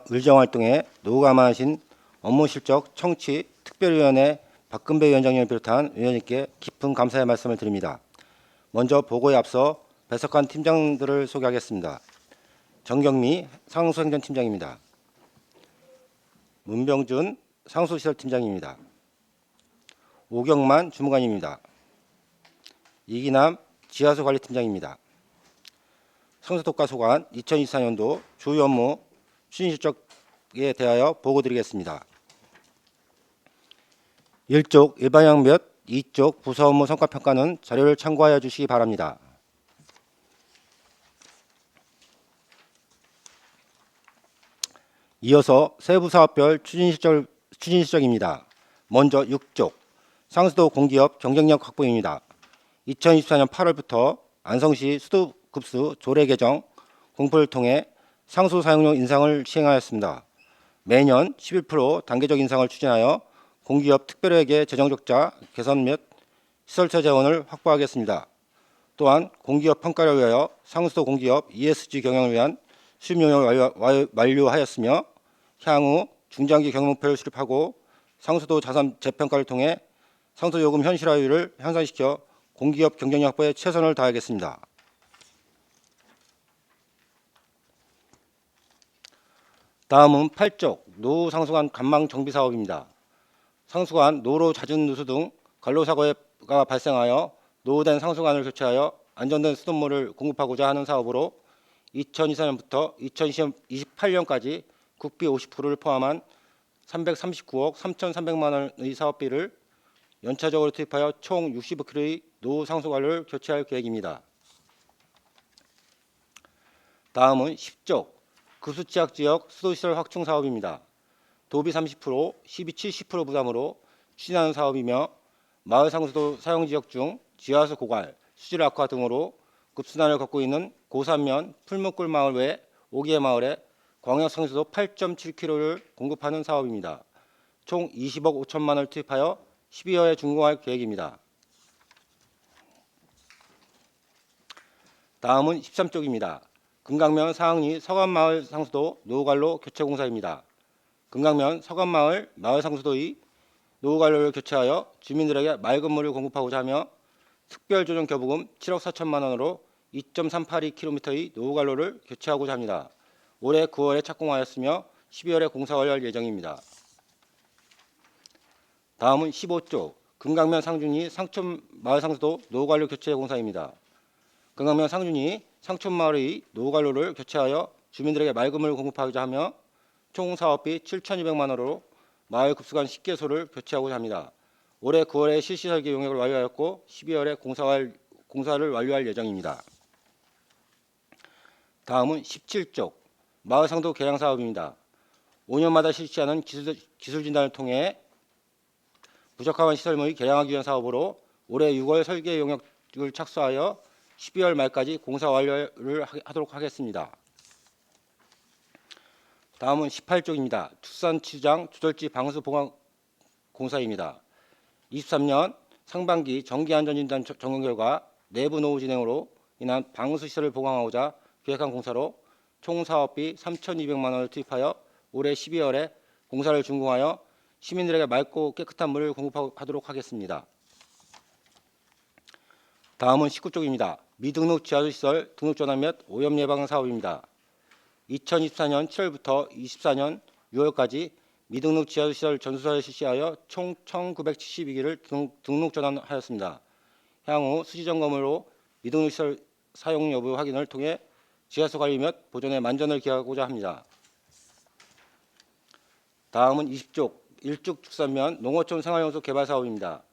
의정활동에 노감하신 업무실적 청취 특별위원회 박근배 위원장님을 비롯한 위원님께 깊은 감사의 말씀을 드립니다. 먼저 보고에 앞서 배석한 팀장들을 소개하겠습니다. 정경미 상수행정팀장입니다. 문병준 상수시설팀장입니다. 오경만 주무관입니다. 이기남 지하수관리팀장입니다. 상수독과 소관 2024년도 주요 업무 추진 실적에 대하여 보고드리겠습니다. 1쪽 일반형 몇 2쪽 부서 업무 성과평가는 자료를 참고하여 주시기 바랍니다. 이어서 세부 사업별 추진 실적입니다. 먼저 6쪽 상수도 공기업 경쟁력 확보입니다. 2024년 8월부터 안성시 수도급수 조례 개정 공포를 통해 상수 사용료 인상을 시행하였습니다. 매년 11% 단계적 인상을 추진하여 공기업 특별회계 재정 적자 개선 및 시설처 재원을 확보하겠습니다. 또한 공기업 평가를 위하여 상수도 공기업 ESG 경영을 위한 수립 용역을 완료하였으며 향후 중장기 경영 목표를 수립하고 상수도 자산 재평가를 통해 상수도 요금 현실화율을 향상시켜 공기업 경쟁력 확보에 최선을 다하겠습니다. 다음은 8쪽 노후 상수관 관망 정비 사업입니다. 상수관 노로 잦은 누수 등 관로 사고가 발생하여 노후된 상수관을 교체하여 안전된 수돗물을 공급하고자 하는 사업으로 2024년부터 2028년까지 국비 50%를 포함한 339억 3,300만 원의 사업비를 연차적으로 투입하여 총 65km의 노후 상수관을 교체할 계획입니다. 다음은 10쪽 급수취약지역 수도시설 확충 사업입니다. 도비 30%, 시비 70% 부담으로 추진하는 사업이며 마을 상수도 사용지역 중 지하수 고갈, 수질 악화 등으로 급순환을 겪고 있는 고산면 풀문골 마을 외 5개 마을에 광역 상수도 8.7km를 공급하는 사업입니다. 총 20억 5천만 원을 투입하여 12월에 준공할 계획입니다. 다음은 13쪽입니다. 금강면 사항리 서간마을 상수도 노후관로 교체 공사입니다. 금강면 서간마을 마을 상수도의 노후관로를 교체하여 주민들에게 맑은 물을 공급하고자 하며 특별조정 교부금 7억 4천만 원으로 2.382km의 노후관로를 교체하고자 합니다. 올해 9월에 착공하였으며 12월에 공사 완료할 예정입니다. 다음은 15쪽 금강면 상준리 상촌 마을 상수도 노후관로 교체 공사입니다. 금강면 상준리 상촌 마을의 노후관로를 교체하여 주민들에게 맑은 물을 공급하고자 하며 총 사업비 7,200만 원으로 마을 급수관 10개소를 교체하고자 합니다. 올해 9월에 실시 설계 용역을 완료하였고 12월에 공사를 완료할 예정입니다. 다음은 17쪽 마을 상도 개량 사업입니다. 5년마다 실시하는 기술 진단을 통해 부적합한 시설물을 개량하기 위한 사업으로 올해 6월 설계 용역을 착수하여 12월 말까지 공사 완료를 하도록 하겠습니다. 다음은 18쪽입니다. 축산치장 주절지 방수 보강 공사입니다. 23년 상반기 정기안전진단 점검 결과 내부 노후 진행으로 인한 방수시설을 보강하고자 계획한 공사로 총 사업비 3,200만 원을 투입하여 올해 12월에 공사를 준공하여 시민들에게 맑고 깨끗한 물을 공급하도록 하겠습니다. 다음은 19쪽입니다. 미등록 지하수시설 등록 전환 및 오염 예방 사업입니다. 2024년 7월부터 24년 6월까지 미등록 지하수시설 전수사를 실시하여 총 1,972기를 등록 전환하였습니다. 향후 수시 점검으로 미등록 시설 사용 여부 확인을 통해 지하수 관리 및 보존에 만전을 기하고자 합니다. 다음은 20쪽 일죽 축산면 농어촌 생활용수 개발 사업입니다.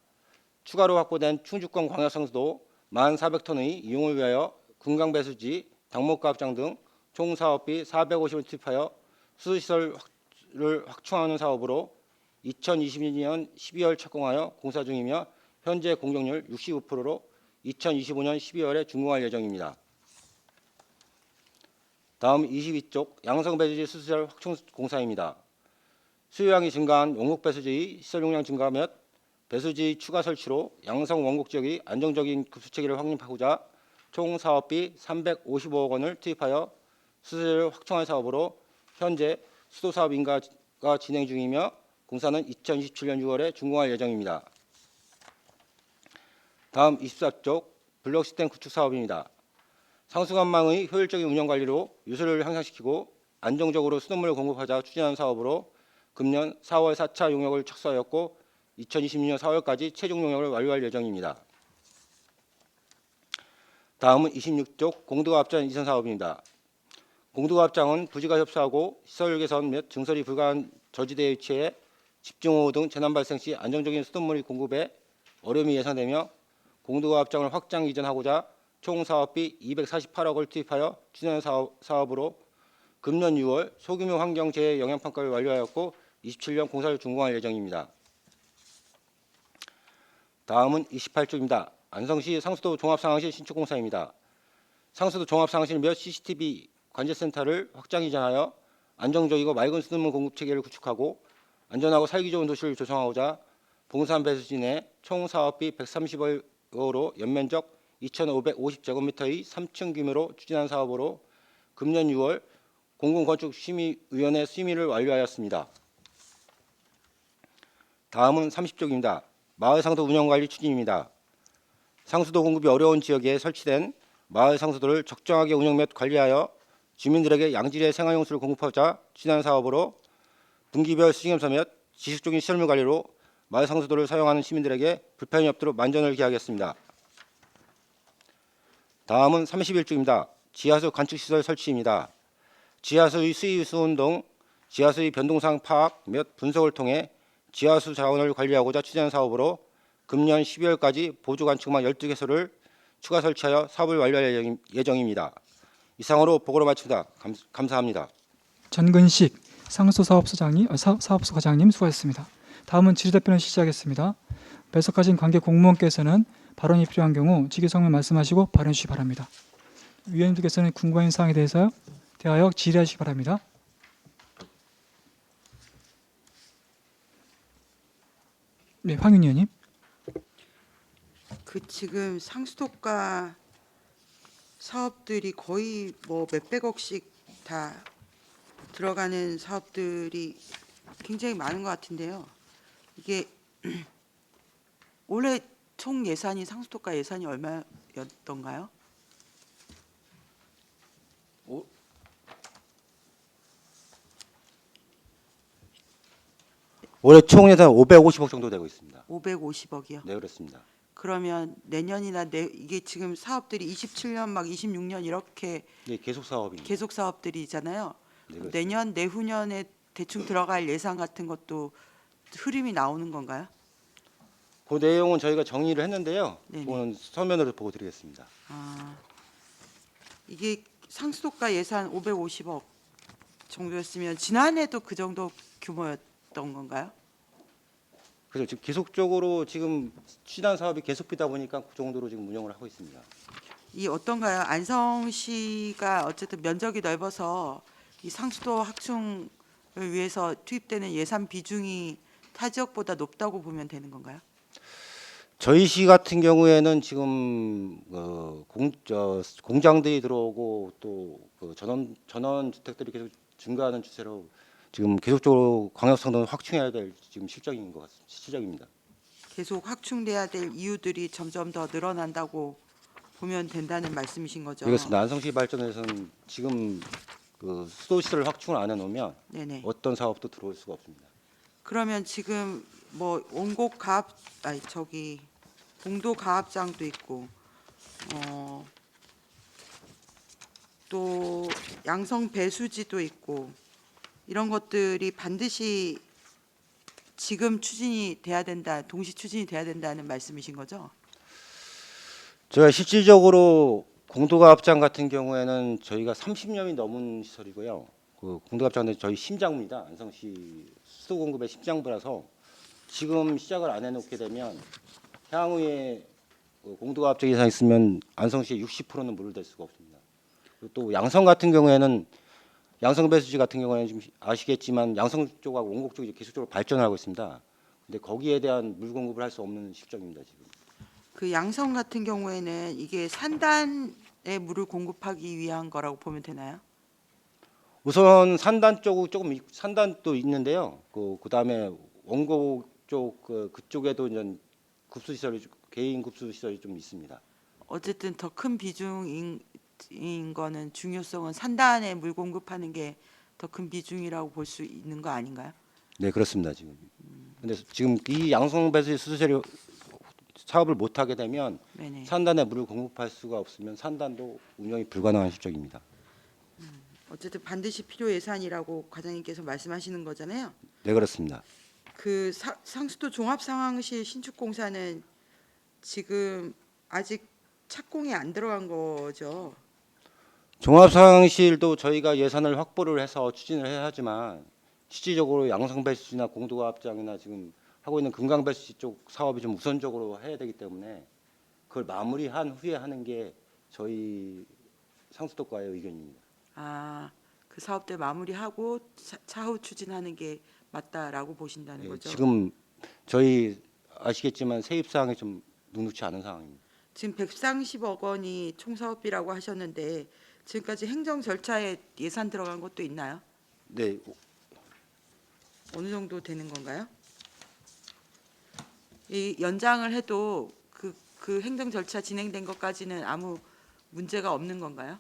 추가로 확보된 충주권 광역상수도 1,400톤의 이용을 위하여 금강배수지, 당목가 합장 등 총 사업비 450을 투입하여 수시설을 확충하는 사업으로 2022년 12월 착공하여 공사 중이며 현재 공정률 65%로 2025년 12월에 준공할 예정입니다. 다음 22쪽 양성배수지 수시설 확충 공사입니다. 수요량이 증가한 용목배수지의 시설 용량 증가 및 배수지 추가 설치로 양성 원곡 지역의 안정적인 급수체계를 확립하고자 총 사업비 355억 원을 투입하여 수시를 확충할 사업으로 현재 수도 사업 인가가 진행 중이며 공사는 2027년 6월에 준공할 예정입니다. 다음 24쪽 블록 시스템 구축 사업입니다. 상수관망의 효율적인 운영 관리로 유수를 향상시키고 안정적으로 수돗물을 공급하자 추진하는 사업으로 금년 4월 4차 용역을 착수하였고 2026년 4월까지 최종 용역을 완료할 예정입니다. 다음은 26쪽 공도가 합장 이전 사업입니다. 공도가 합장은 부지가 협소하고 시설 개선 및 증설이 불가한 저지대에 위치해 집중호우 등 재난 발생 시 안정적인 수돗물 공급에 어려움이 예상되며 공도가 합장을 확장 이전하고자 총 사업비 248억을 투입하여 추진하는 사업으로 금년 6월 소규모 환경 재해 영향 평가를 완료하였고 27년 공사를 준공할 예정입니다. 다음은 28쪽입니다. 안성시 상수도 종합상황실 신축 공사입니다. 상수도 종합상황실 몇 CCTV 관제센터를 확장 이전하여 안정적이고 맑은 수돗물 공급 체계를 구축하고 안전하고 살기 좋은 도시를 조성하고자 봉산 배수지 내 총 사업비 130억으로 연면적 2,550제곱미터의 3층 규모로 추진한 사업으로 금년 6월 공공건축심의위원회 심의를 완료하였습니다. 다음은 30쪽입니다. 마을상도 운영관리 추진입니다. 상수도 공급이 어려운 지역에 설치된 마을 상수도를 적정하게 운영 및 관리하여 주민들에게 양질의 생활용수를 공급하자 추진한 사업으로 분기별 수징검사 및 지속적인 시설물 관리로 마을 상수도를 사용하는 시민들에게 불편이 없도록 만전을 기하겠습니다. 다음은 31쪽입니다. 지하수 관측시설 설치입니다. 지하수의 수위 수온 등 지하수의 변동사항 파악 및 분석을 통해 지하수 자원을 관리하고자 추진한 사업으로 금년 12월까지 보조 관측망 12개소를 추가 설치하여 사업을 완료할 예정입니다. 이상으로 보고를 마칩니다. 감사합니다. 전근식 사업소 과장님 수고하셨습니다. 다음은 질의답변을 실시하겠습니다. 배석하신 관계 공무원께서는 발언이 필요한 경우 직위성명 말씀하시고 발언해 주시기 바랍니다. 위원님들께서는 궁금한 사항에 대하여 질의하시기 바랍니다. 네, 황윤 의원님. 그 지금 상수도가 사업들이 거의 뭐 몇백억씩 다 들어가는 사업들이 굉장히 많은 것 같은데요. 이게 올해 총 예산이 상수도가 예산이 얼마였던가요? 올해 총 예산 550억 정도 되고 있습니다. 550억이요. 네, 그렇습니다. 그러면 내년이나 이게 지금 사업들이 27년 막 26년 이렇게 네, 계속 사업입니다. 계속 사업들이잖아요. 네, 그렇습니다. 내년 내후년에 대충 들어갈 예산 같은 것도 흐름이 나오는 건가요? 그 내용은 저희가 정리를 했는데요. 네네. 그건 서면으로 보고 드리겠습니다. 아, 이게 상수도가 예산 550억 정도였으면 지난해도 그 정도 규모였던 건가요? 그래서 지금 계속적으로 지금 추진한 사업이 계속되다 보니까 그 정도로 지금 운영을 하고 있습니다. 이 어떤가요? 안성시가 어쨌든 면적이 넓어서 이 상수도 확충을 위해서 투입되는 예산 비중이 타 지역보다 높다고 보면 되는 건가요? 저희 시 같은 경우에는 지금 공장들이 들어오고 또그 전원 주택들이 계속 증가하는 추세로 지금 계속적으로 광역성도는 확충해야 될 지금 시적입니다. 계속 확충돼야 될 이유들이 점점 더 늘어난다고 보면 된다는 말씀이신 거죠? 그렇습니다. 안성시 발전에서는 지금 그 수도 시설을 확충을 안 해놓으면 네네. 어떤 사업도 들어올 수가 없습니다. 그러면 지금 뭐 원곡 가압 공도 가압장도 있고 또 양성 배수지도 있고 이런 것들이 반드시 지금 추진이 돼야 된다, 동시 추진이 돼야 된다는 말씀이신 거죠? 저희가 실질적으로 공도가압장 같은 경우에는 저희가 30년이 넘은 시설이고요. 그 공도가압장은 저희 심장부입니다. 안성시 수도 공급의 심장부라서 지금 시작을 안 해놓게 되면 향후에 공도가압장 예산이 있으면 안성시의 60%는 물을 댈 수가 없습니다. 그리고 또 양성 같은 경우에는 양성 배수지 같은 경우에는 좀 아시겠지만 양성 쪽하고 원곡 쪽이 계속적으로 발전을 하고 있습니다. 근데 거기에 대한 물 공급을 할 수 없는 실정입니다 지금. 그 양성 같은 경우에는 이게 산단에 물을 공급하기 위한 거라고 보면 되나요? 우선 산단 쪽은 조금 산단도 있는데요. 그다음에 원곡 쪽 그쪽에도 이제 급수 시설이 개인 급수 시설이 좀 있습니다. 어쨌든 더 큰 비중인 비중인 거는 중요성은 산단에 물 공급하는 게 더 큰 비중이라고 볼 수 있는 거 아닌가요? 네, 그렇습니다. 지금. 근데 지금 이 양성 배수 수소처리 사업을 못 하게 되면 네네. 산단에 물을 공급할 수가 없으면 산단도 운영이 불가능한 실정입니다. 어쨌든 반드시 필요 예산이라고 과장님께서 말씀하시는 거잖아요. 네, 그렇습니다. 그 상수도 종합상황실 신축 공사는 지금 아직 착공이 안 들어간 거죠. 종합상황실도 저희가 예산을 확보를 해서 추진을 해야 하지만 실질적으로 양성배수지나 공도화합장이나 지금 하고 있는 금강배수지 쪽 사업이 좀 우선적으로 해야 되기 때문에 그걸 마무리한 후에 하는 게 저희 상수도과의 의견입니다. 아, 그 사업들 마무리하고 차후 추진하는 게 맞다라고 보신다는 예, 거죠. 지금 저희 아시겠지만 세입 사항이 좀 녹록치 않은 상황입니다. 지금 130억 원이 총사업비라고 하셨는데 지금까지 행정 절차에 예산 들어간 것도 있나요? 네, 어느 정도 되는 건가요? 이 연장을 해도 그 행정 절차 진행된 것까지는 아무 문제가 없는 건가요?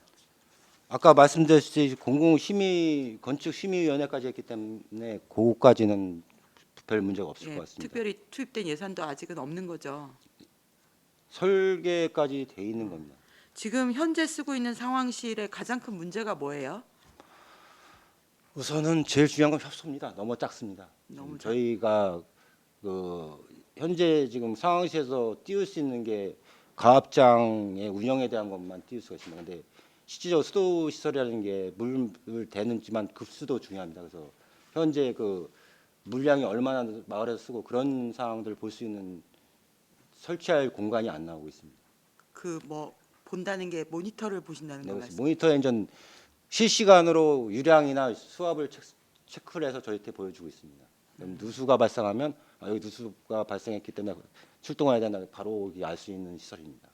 아까 말씀드렸듯이 공공심의 건축심의위원회까지 했기 때문에 그거까지는 별 문제가 없을 예, 것 같습니다. 특별히 투입된 예산도 아직은 없는 거죠. 설계까지 돼 있는 겁니다. 지금 현재 쓰고 있는 상황실의 가장 큰 문제가 뭐예요? 우선은 제일 중요한 건 협소입니다. 너무 작습니다. 너무 저희가 그 현재 지금 상황실에서 띄울 수 있는 게 가압장의 운영에 대한 것만 띄울 수가 있습니다. 근데 실질적으로 수도 시설이라는 게 물을 대는지만 급수도 중요합니다. 그래서 현재 그 물량이 얼마나 마을에서 쓰고 그런 상황들을 볼 수 있는 설치할 공간이 안 나오고 있습니다. 그 뭐 본다는 게 모니터를 보신다는 네, 거 그래서 말씀. 모니터 엔진 실시간으로 유량이나 수압을 체크를 해서 저희한테 보여주고 있습니다. 그럼 누수가 발생하면 여기 누수가 발생했기 때문에 출동해야 된다 바로 알 수 있는 시설입니다.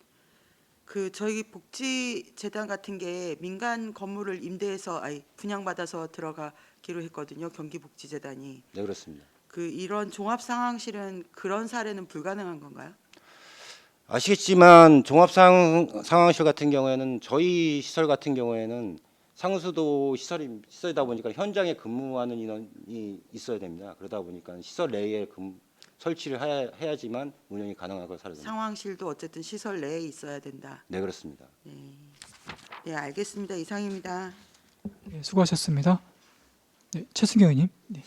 그 저희 복지재단 같은 게 민간 건물을 임대해서 분양받아서 들어가기로 했거든요. 경기복지재단이. 네, 그렇습니다. 그 이런 종합상황실은 그런 사례는 불가능한 건가요? 아시겠지만 종합상황실 같은 경우에는 저희 시설 같은 경우에는 상수도 시설이다 보니까 현장에 근무하는 인원이 있어야 됩니다. 그러다 보니까 시설 내에 설치를 해야지만 운영이 가능할 걸 사례입니다. 상황실도 어쨌든 시설 내에 있어야 된다. 네, 그렇습니다. 네, 알겠습니다. 이상입니다. 네, 수고하셨습니다. 네, 최승규 의원님. 네.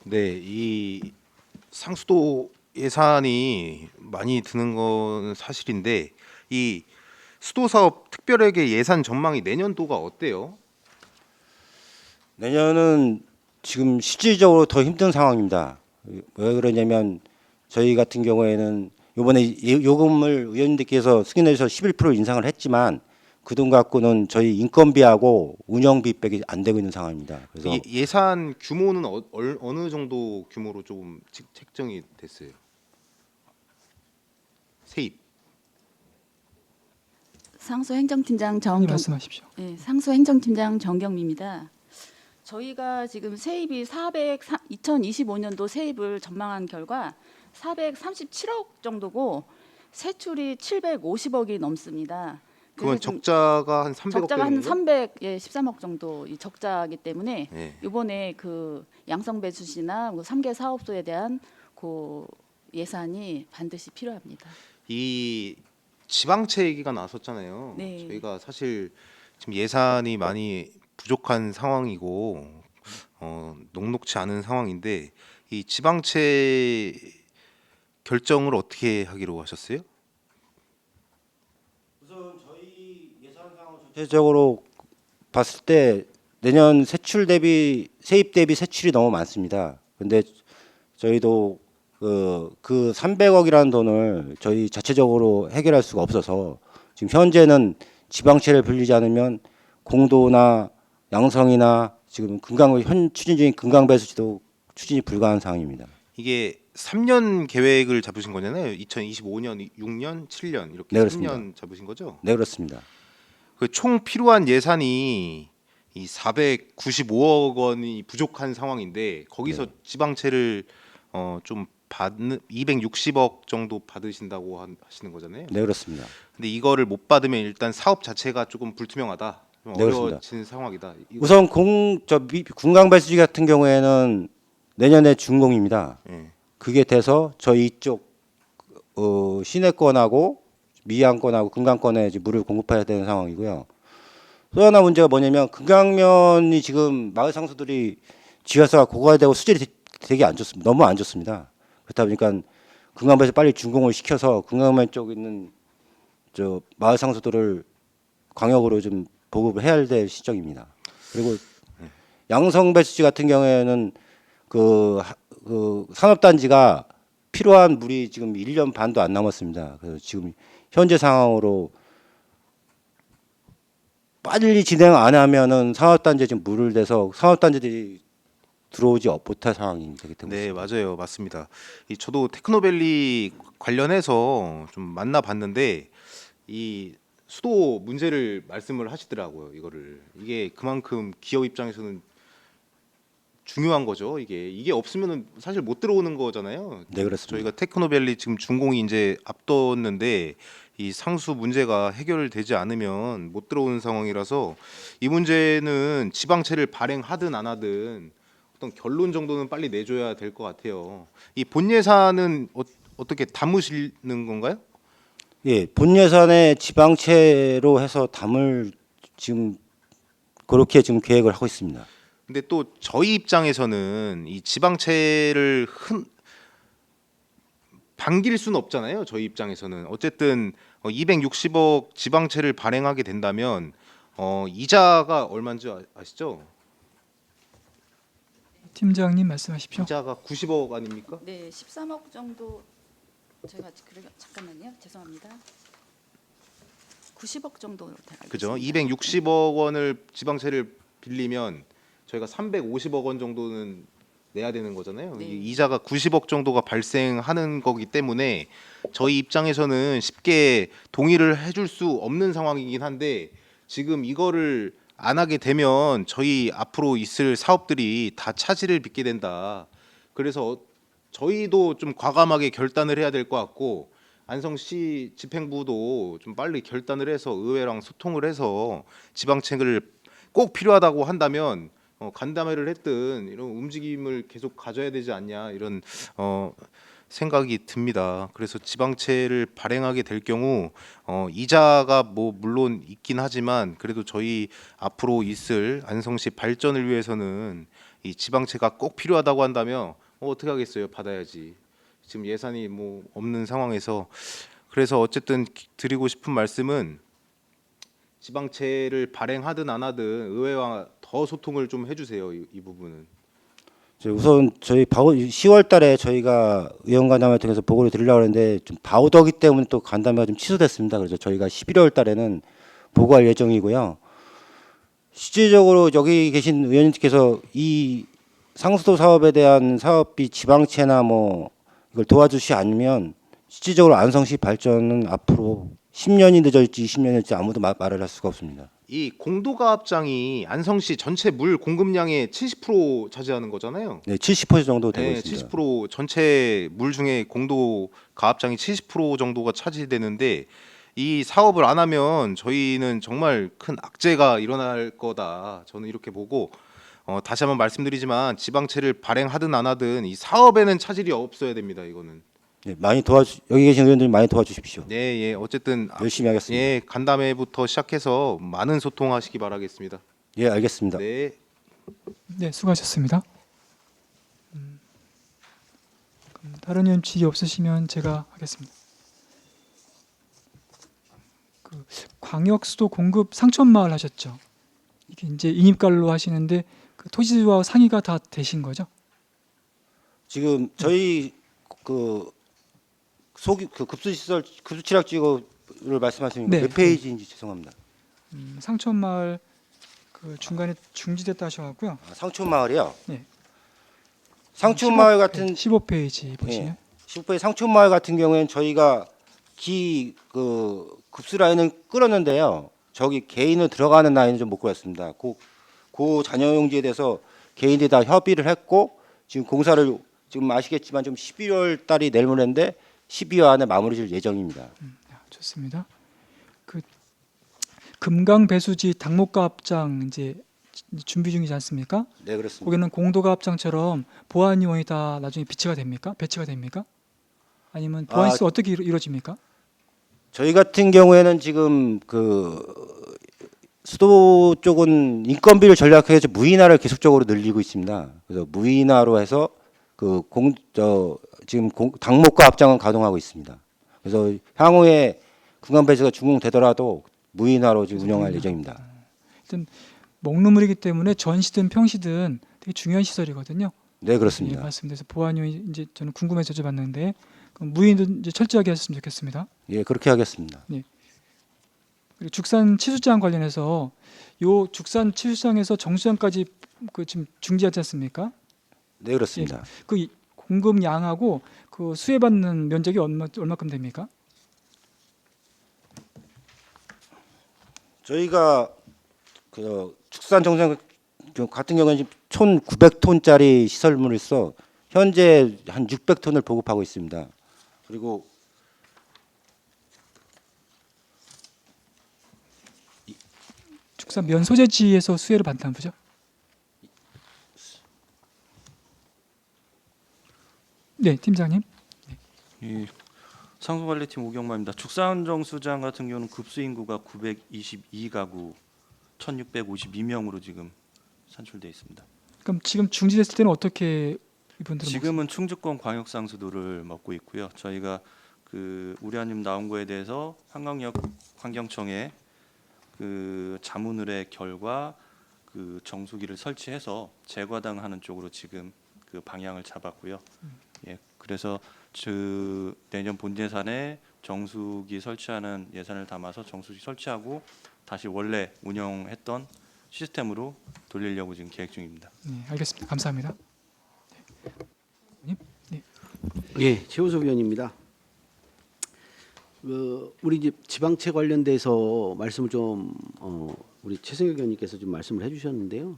네, 이 상수도 예산이 많이 드는 건 사실인데 이 수도 사업 특별하게 예산 전망이 내년도가 어때요? 내년은 지금 실질적으로 더 힘든 상황입니다. 왜 그러냐면 저희 같은 경우에는 이번에 요금을 의원님들께서 승인해 주셔서 11% 인상을 했지만 그 돈 갖고는 저희 인건비하고 운영비 빼기 안 되고 있는 상황입니다. 그래서 예산 규모는 어느 정도 규모로 조금 책정이 됐어요? 세입. 상수행정팀장 네, 정경 말씀하십시오. 네, 상수행정팀장 정경미입니다. 저희가 지금 세입이 2025년도 세입을 전망한 결과 437억 정도고 세출이 750억이 넘습니다. 그건 그래서 지금 적자가 한 300억 적자가 한 되는 거예요? 13억 정도 이 적자이기 때문에 네. 이번에 그 양성배수시나 3개 사업소에 대한 그 예산이 반드시 필요합니다. 이 지방채 얘기가 나왔었잖아요. 네. 저희가 사실 지금 예산이 많이 부족한 상황이고 녹록치 않은 상황인데 이 지방채 결정을 어떻게 하기로 하셨어요? 우선 저희 예산상을 전체적으로 봤을 때 내년 세입 대비 세출이 너무 많습니다. 근데 저희도 그 300억이라는 돈을 저희 자체적으로 해결할 수가 없어서 지금 현재는 지방채를 빌리지 않으면 공도나 양성이나 지금 현 추진 중인 금강배수지도 추진이 불가한 상황입니다. 이게 3년 계획을 잡으신 거잖아요. 2025년, 6년, 7년 이렇게 네, 그렇습니다. 3년 잡으신 거죠? 네, 그렇습니다. 그 총 필요한 예산이 이 495억 원이 부족한 상황인데 거기서 네. 지방채를 좀 받는 260억 정도 받으신다고 하시는 거잖아요. 네, 그렇습니다. 근데 이거를 못 받으면 일단 사업 자체가 조금 불투명하다. 좀 네, 그렇습니다. 어려워진 상황이다. 우선 군강 배수지 같은 경우에는 내년에 준공입니다. 예. 그게 돼서 저희 이쪽 시내권하고 미양권하고 금강권에 이제 물을 공급해야 되는 상황이고요. 또 하나 문제가 뭐냐면 금강면이 지금 마을 상수들이 지하수가 고갈되고 수질이 되게 안 좋습니다. 너무 안 좋습니다. 그렇다 보니까 금강배에서 빨리 준공을 시켜서 금강면 쪽에 있는 저 마을 상수들을 광역으로 좀 보급을 해야 될 시점입니다. 그리고 양성배수지 같은 경우에는 그 산업단지가 필요한 물이 지금 1년 반도 안 남았습니다. 그래서 지금 현재 상황으로 빨리 진행 안 하면은 산업단지에 지금 물을 대서 산업단지들이 들어오지 못할 상황이 되기 때문에. 네, 맞아요. 맞습니다. 저도 테크노밸리 관련해서 좀 만나봤는데 이 수도 문제를 말씀을 하시더라고요. 이게 그만큼 기업 입장에서는 중요한 거죠. 이게 없으면은 사실 못 들어오는 거잖아요. 네, 그렇습니다. 저희가 테크노밸리 지금 준공이 이제 앞뒀는데 이 상수 문제가 해결되지 않으면 못 들어오는 상황이라서 이 문제는 지방채를 발행하든 안 하든 어떤 결론 정도는 빨리 내줘야 될 것 같아요. 이 본 예산은 어떻게 담으시는 건가요? 예, 본 예산에 지방채로 해서 담을 지금 그렇게 지금 계획을 하고 있습니다. 근데 또 저희 입장에서는 이 지방채를 반길 수는 없잖아요. 저희 입장에서는 어쨌든 260억 지방채를 발행하게 된다면 이자가 얼마인지 아시죠? 팀장님 말씀하십시오. 이자가 90억 아닙니까? 네, 13억 정도 제가 잠깐만요. 죄송합니다. 90억 정도 알고 그죠? 있습니다. 260억 원을 지방채를 빌리면 저희가 350억 원 정도는 내야 되는 거잖아요. 네. 이 이자가 90억 정도가 발생하는 거기 때문에 저희 입장에서는 쉽게 동의를 해줄 수 없는 상황이긴 한데 지금 이거를 안 하게 되면 저희 앞으로 있을 사업들이 다 차질을 빚게 된다. 그래서 저희도 좀 과감하게 결단을 해야 될 것 같고 안성시 집행부도 좀 빨리 결단을 해서 의회랑 소통을 해서 지방채를 꼭 필요하다고 한다면 간담회를 했든 이런 움직임을 계속 가져야 되지 않냐 이런 생각이 듭니다. 그래서 지방채를 발행하게 될 경우 이자가 뭐 물론 있긴 하지만 그래도 저희 앞으로 있을 안성시 발전을 위해서는 이 지방채가 꼭 필요하다고 한다면 어떻게 하겠어요? 받아야지. 지금 예산이 뭐 없는 상황에서 그래서 어쨌든 드리고 싶은 말씀은 지방채를 발행하든 안 하든 의회와 더 소통을 좀 해주세요. 이 부분은. 우선 저희 10월달에 저희가 의원간담회 통해서 보고를 드리려고 하는데 좀 바우더기 때문에 또 간담회가 좀 취소됐습니다. 그래서 저희가 11월달에는 보고할 예정이고요. 실질적으로 여기 계신 의원님께서 이 상수도 사업에 대한 사업비 지방채나 뭐 이걸 도와주시 않으면 실질적으로 안성시 발전은 앞으로 10년이 늦어질지 20년이 늦을지 아무도 말을 할 수가 없습니다. 이 공도가압장이 안성시 전체 물 공급량의 70% 차지하는 거잖아요. 네, 70% 정도 되고 네, 있습니다. 70% 전체 물 중에 공도가압장이 70% 정도가 차지되는데 이 사업을 안 하면 저희는 정말 큰 악재가 일어날 거다. 저는 이렇게 보고 다시 한번 말씀드리지만 지방채를 발행하든 안 하든 이 사업에는 차질이 없어야 됩니다. 이거는. 네, 여기 계신 의원들 많이 도와주십시오. 네, 예, 어쨌든 열심히 하겠습니다. 예, 간담회부터 시작해서 많은 소통하시기 바라겠습니다. 예, 알겠습니다. 네. 네, 수고하셨습니다. 그럼 다른 의원 질의 없으시면 제가 하겠습니다. 그 광역 수도 공급 상촌마을 하셨죠? 이게 이제 인입관로 하시는데 그 토지와 상의가 다 되신 거죠? 지금 저희 급수시설 급수취락지구를 말씀하시는 네. 몇 페이지인지 죄송합니다. 상촌마을 그 중간에 중지됐다 하셔갖고요. 상촌마을이요. 네. 상촌마을 같은 15페이지 보시면 15페이지 상촌마을 같은 경우에는 저희가 급수 라인을 끌었는데요. 저기 개인을 들어가는 라인은 좀 못 끌었습니다. 그 잔여용지에 대해서 개인들이 다 협의를 했고 지금 공사를 지금 아시겠지만 좀 11월 달이 내일모레인데 12월 안에 마무리 질 예정입니다. 좋습니다. 그 금강 배수지 당목가 합장 이제 준비 중이지 않습니까? 네, 그렇습니다. 거기는 공도가 합장처럼 보안 요원이 다 나중에 배치가 됩니까? 아니면 보안 시스템 어떻게 이루어집니까? 저희 같은 경우에는 지금 그 수도 쪽은 인건비를 전략해서 무인화를 계속적으로 늘리고 있습니다. 그래서 무인화로 해서 지금 당목과 합장은 가동하고 있습니다. 그래서 향후에 구간 배수가 준공되더라도 무인화로 지금 운영할 예정입니다. 하여튼 먹는물이기 때문에 전시든 평시든 되게 중요한 시설이거든요. 네, 예, 그렇습니다. 맞습니다. 그래서 보안 요원이 이제 저는 궁금해서 여쭤봤는데 그럼 무인도 이제 철저하게 했으면 좋겠습니다. 예, 그렇게 하겠습니다. 그리고 죽산 치수장 관련해서 요 죽산 치수장에서 정수장까지 그 지금 중지하지 않습니까? 네, 그렇습니다. 그 공급량하고 그 수혜받는 면적이 얼마큼 됩니까? 저희가 그 축산 정상 같은 경우는 1,900톤짜리 시설물로서 현재 한 600톤을 보급하고 있습니다. 그리고 죽산 면 소재지에서 수혜를 받는 거죠? 네, 팀장님. 이 상수관리팀 우경마입니다. 죽산정수장 같은 경우는 급수 인구가 922가구 1,652명으로 지금 산출돼 있습니다. 그럼 지금 중지됐을 때는 어떻게 이분들은 지금은 충주권 광역상수도를 먹고 있고요. 저희가 그 우려님 나온 거에 대해서 한강역 환경청에 그 자문의뢰 결과 그 정수기를 설치해서 재과당하는 쪽으로 지금 그 방향을 잡았고요. 예, 그래서 내년 본예산에 정수기 설치하는 예산을 담아서 정수기 설치하고 다시 원래 운영했던 시스템으로 돌리려고 지금 계획 중입니다. 네, 알겠습니다. 감사합니다. 예, 최우석 의원입니다. 우리 이제 지방채 관련돼서 말씀을 좀 우리 최승혁 의원님께서 좀 말씀을 해주셨는데요.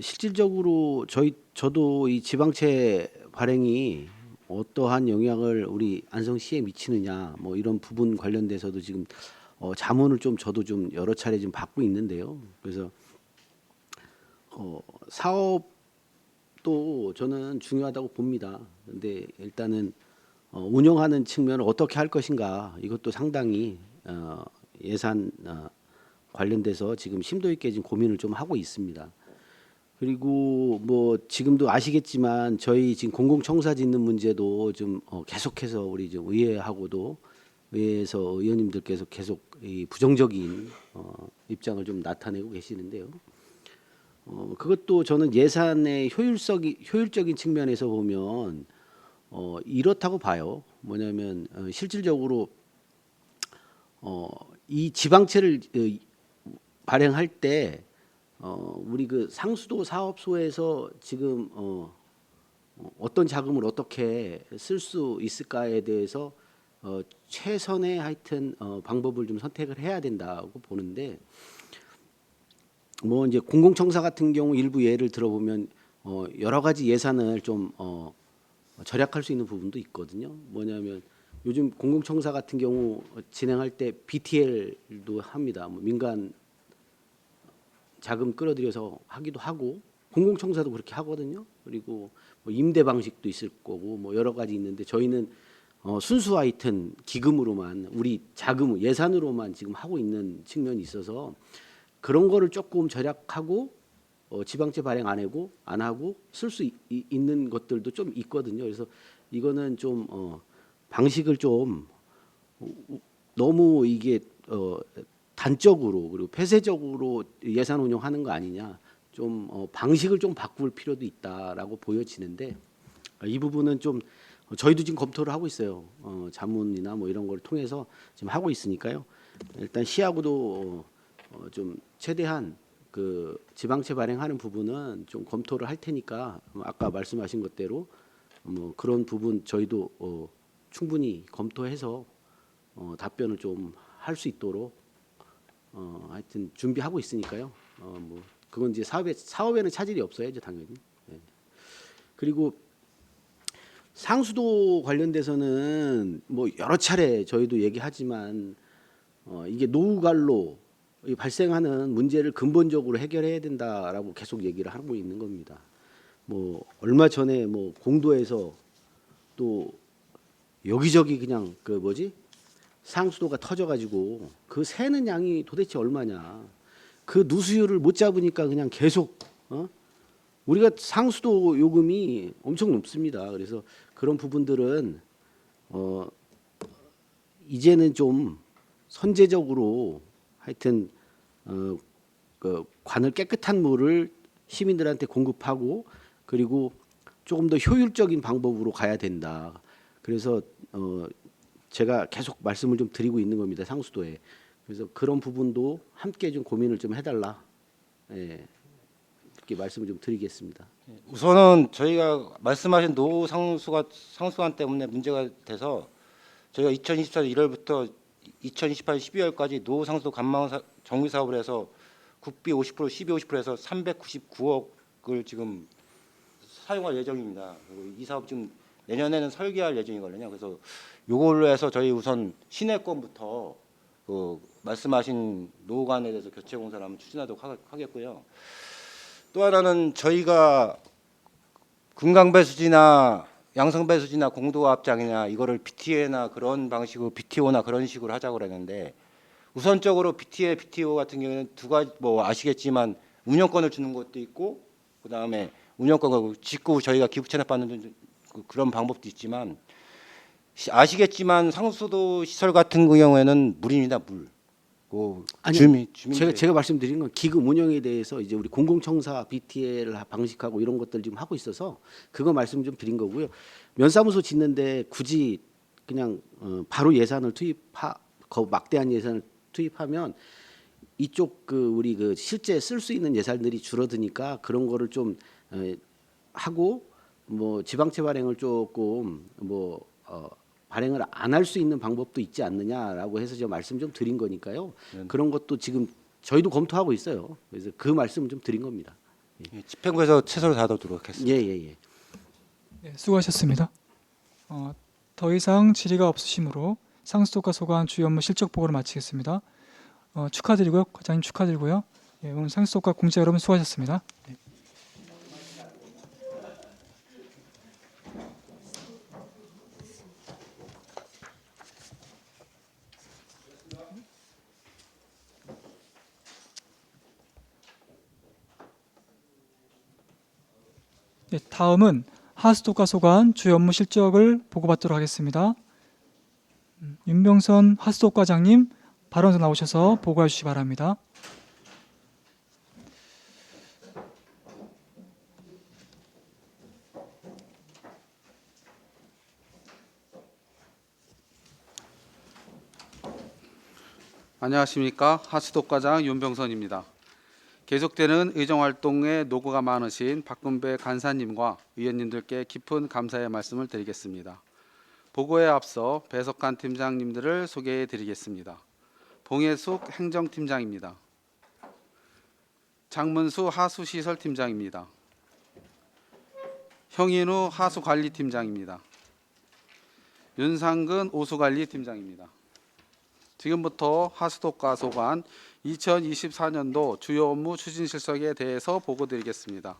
실질적으로 저도 이 지방채 발행이 어떠한 영향을 우리 안성시에 미치느냐 뭐 이런 부분 관련돼서도 지금 자문을 좀 저도 좀 여러 차례 좀 받고 있는데요. 그래서 사업도 저는 중요하다고 봅니다. 근데 일단은 운영하는 측면을 어떻게 할 것인가 이것도 상당히 예산 관련돼서 지금 심도 있게 지금 고민을 좀 하고 있습니다. 그리고 뭐 지금도 아시겠지만 저희 지금 공공청사 짓는 문제도 좀 계속해서 우리 좀 의회하고도 의회에서 의원님들께서 계속 이 부정적인 입장을 좀 나타내고 계시는데요. 그것도 저는 예산의 효율적인 측면에서 보면 이렇다고 봐요. 뭐냐면 실질적으로 이 지방채를 발행할 때 우리 그 상수도 사업소에서 지금 어떤 자금을 어떻게 쓸 수 있을까에 대해서 최선의 하여튼 방법을 좀 선택을 해야 된다고 보는데 뭐 이제 공공청사 같은 경우 일부 예를 들어보면 여러 가지 예산을 좀 절약할 수 있는 부분도 있거든요. 뭐냐면 요즘 공공청사 같은 경우 진행할 때 BTL도 합니다. 뭐 민간 자금 끌어들여서 하기도 하고 공공청사도 그렇게 하거든요. 그리고 뭐 임대 방식도 있을 거고 뭐 여러 가지 있는데 저희는 순수 하여튼 기금으로만 우리 자금 예산으로만 지금 하고 있는 측면이 있어서 그런 거를 조금 절약하고 지방채 발행 안 하고 쓸 수 있는 것들도 좀 있거든요. 그래서 이거는 좀 방식을 좀 너무 이게 단적으로 그리고 폐쇄적으로 예산 운영하는 거 아니냐. 좀 방식을 좀 바꿀 필요도 있다라고 보여지는데 이 부분은 좀 저희도 지금 검토를 하고 있어요. 자문이나 뭐 이런 걸 통해서 지금 하고 있으니까요. 일단 시하고도 좀 최대한 그 지방채 발행하는 부분은 좀 검토를 할 테니까 아까 말씀하신 것대로 뭐 그런 부분 저희도 충분히 검토해서 답변을 좀 할 수 있도록 하여튼 준비하고 있으니까요. 뭐 그건 이제 사업에는 차질이 없어야죠 당연히. 예. 그리고 상수도 관련돼서는 뭐 여러 차례 저희도 얘기하지만 이게 노후갈로 이 발생하는 문제를 근본적으로 해결해야 된다라고 계속 얘기를 하고 있는 겁니다. 뭐 얼마 전에 뭐 공도에서 또 여기저기 그냥 그 뭐지 상수도가 터져가지고 그 새는 양이 도대체 얼마냐, 그 누수율을 못 잡으니까 그냥 계속 우리가 상수도 요금이 엄청 높습니다. 그래서 그런 부분들은 이제는 좀 선제적으로 하여튼 그 관을 깨끗한 물을 시민들한테 공급하고 그리고 조금 더 효율적인 방법으로 가야 된다. 그래서 제가 계속 말씀을 좀 드리고 있는 겁니다. 상수도에. 그래서 그런 부분도 함께 좀 고민을 좀 해달라. 예, 이렇게 말씀을 좀 드리겠습니다. 우선은 저희가 말씀하신 노후 상수관 때문에 문제가 돼서 저희가 2024년 1월부터 2028년 12월까지 노후 상수도 관망 정비 사업을 해서 국비 50%, 시비 50%에서 399억을 지금 사용할 예정입니다. 그리고 이 사업 지금 내년에는 설계할 예정이거든요. 그래서 요걸로 해서 저희 우선 시내권부터 그 말씀하신 노후관에 대해서 교체 공사를 한번 추진하도록 하겠고요. 또 하나는 저희가 금강배수지나 양성배수지나 공도합장이나 이거를 BTA나 그런 방식으로 BTO나 그런 식으로 하자고 그랬는데 우선적으로 BTA, BTO 같은 경우에는 두 가지 뭐 아시겠지만 운영권을 주는 것도 있고 그다음에 운영권을 짓고 저희가 기부 체납 받는 그런 방법도 있지만 아시겠지만 상수도 시설 같은 경우에는 물입니다, 물. 아니, 주민 제가 말씀드린 건 기금 운영에 대해서 이제 우리 공공청사 BTL 방식하고 이런 것들 지금 하고 있어서 그거 말씀 좀 드린 거고요. 면사무소 짓는데 굳이 그냥 바로 예산을 막대한 예산을 투입하면 이쪽 그 우리 그 실제 쓸 수 있는 예산들이 줄어드니까 그런 거를 좀 하고 뭐 지방채 발행을 조금 발행을 안 할 수 있는 방법도 있지 않느냐라고 해서 제가 말씀 좀 드린 거니까요. 그런 것도 지금 저희도 검토하고 있어요. 그래서 그 말씀 좀 드린 겁니다. 집행부에서 최선을 다하도록 하겠습니다. 예. 네, 수고하셨습니다. 더 이상 질의가 없으시므로 상수도가 소관 주요 업무 실적 보고를 마치겠습니다. 축하드리고요. 과장님 축하드리고요. 예, 오늘 상수도가 공직자 여러분 수고하셨습니다. 네. 네, 다음은 하수도가 소관 주요 업무 실적을 보고받도록 하겠습니다. 윤병선 하수도과장님 발언서 나오셔서 보고해 주시기 바랍니다. 안녕하십니까. 하수도과장 윤병선입니다. 계속되는 의정활동에 노고가 많으신 박근배 간사님과 의원님들께 깊은 감사의 말씀을 드리겠습니다. 보고에 앞서 배석한 팀장님들을 소개해 드리겠습니다. 봉혜숙 행정팀장입니다. 장문수 하수시설팀장입니다. 형인우 하수관리팀장입니다. 윤상근 오수관리팀장입니다. 지금부터 하수도가 소관 2024년도 주요 업무 추진 실적에 대해서 보고드리겠습니다.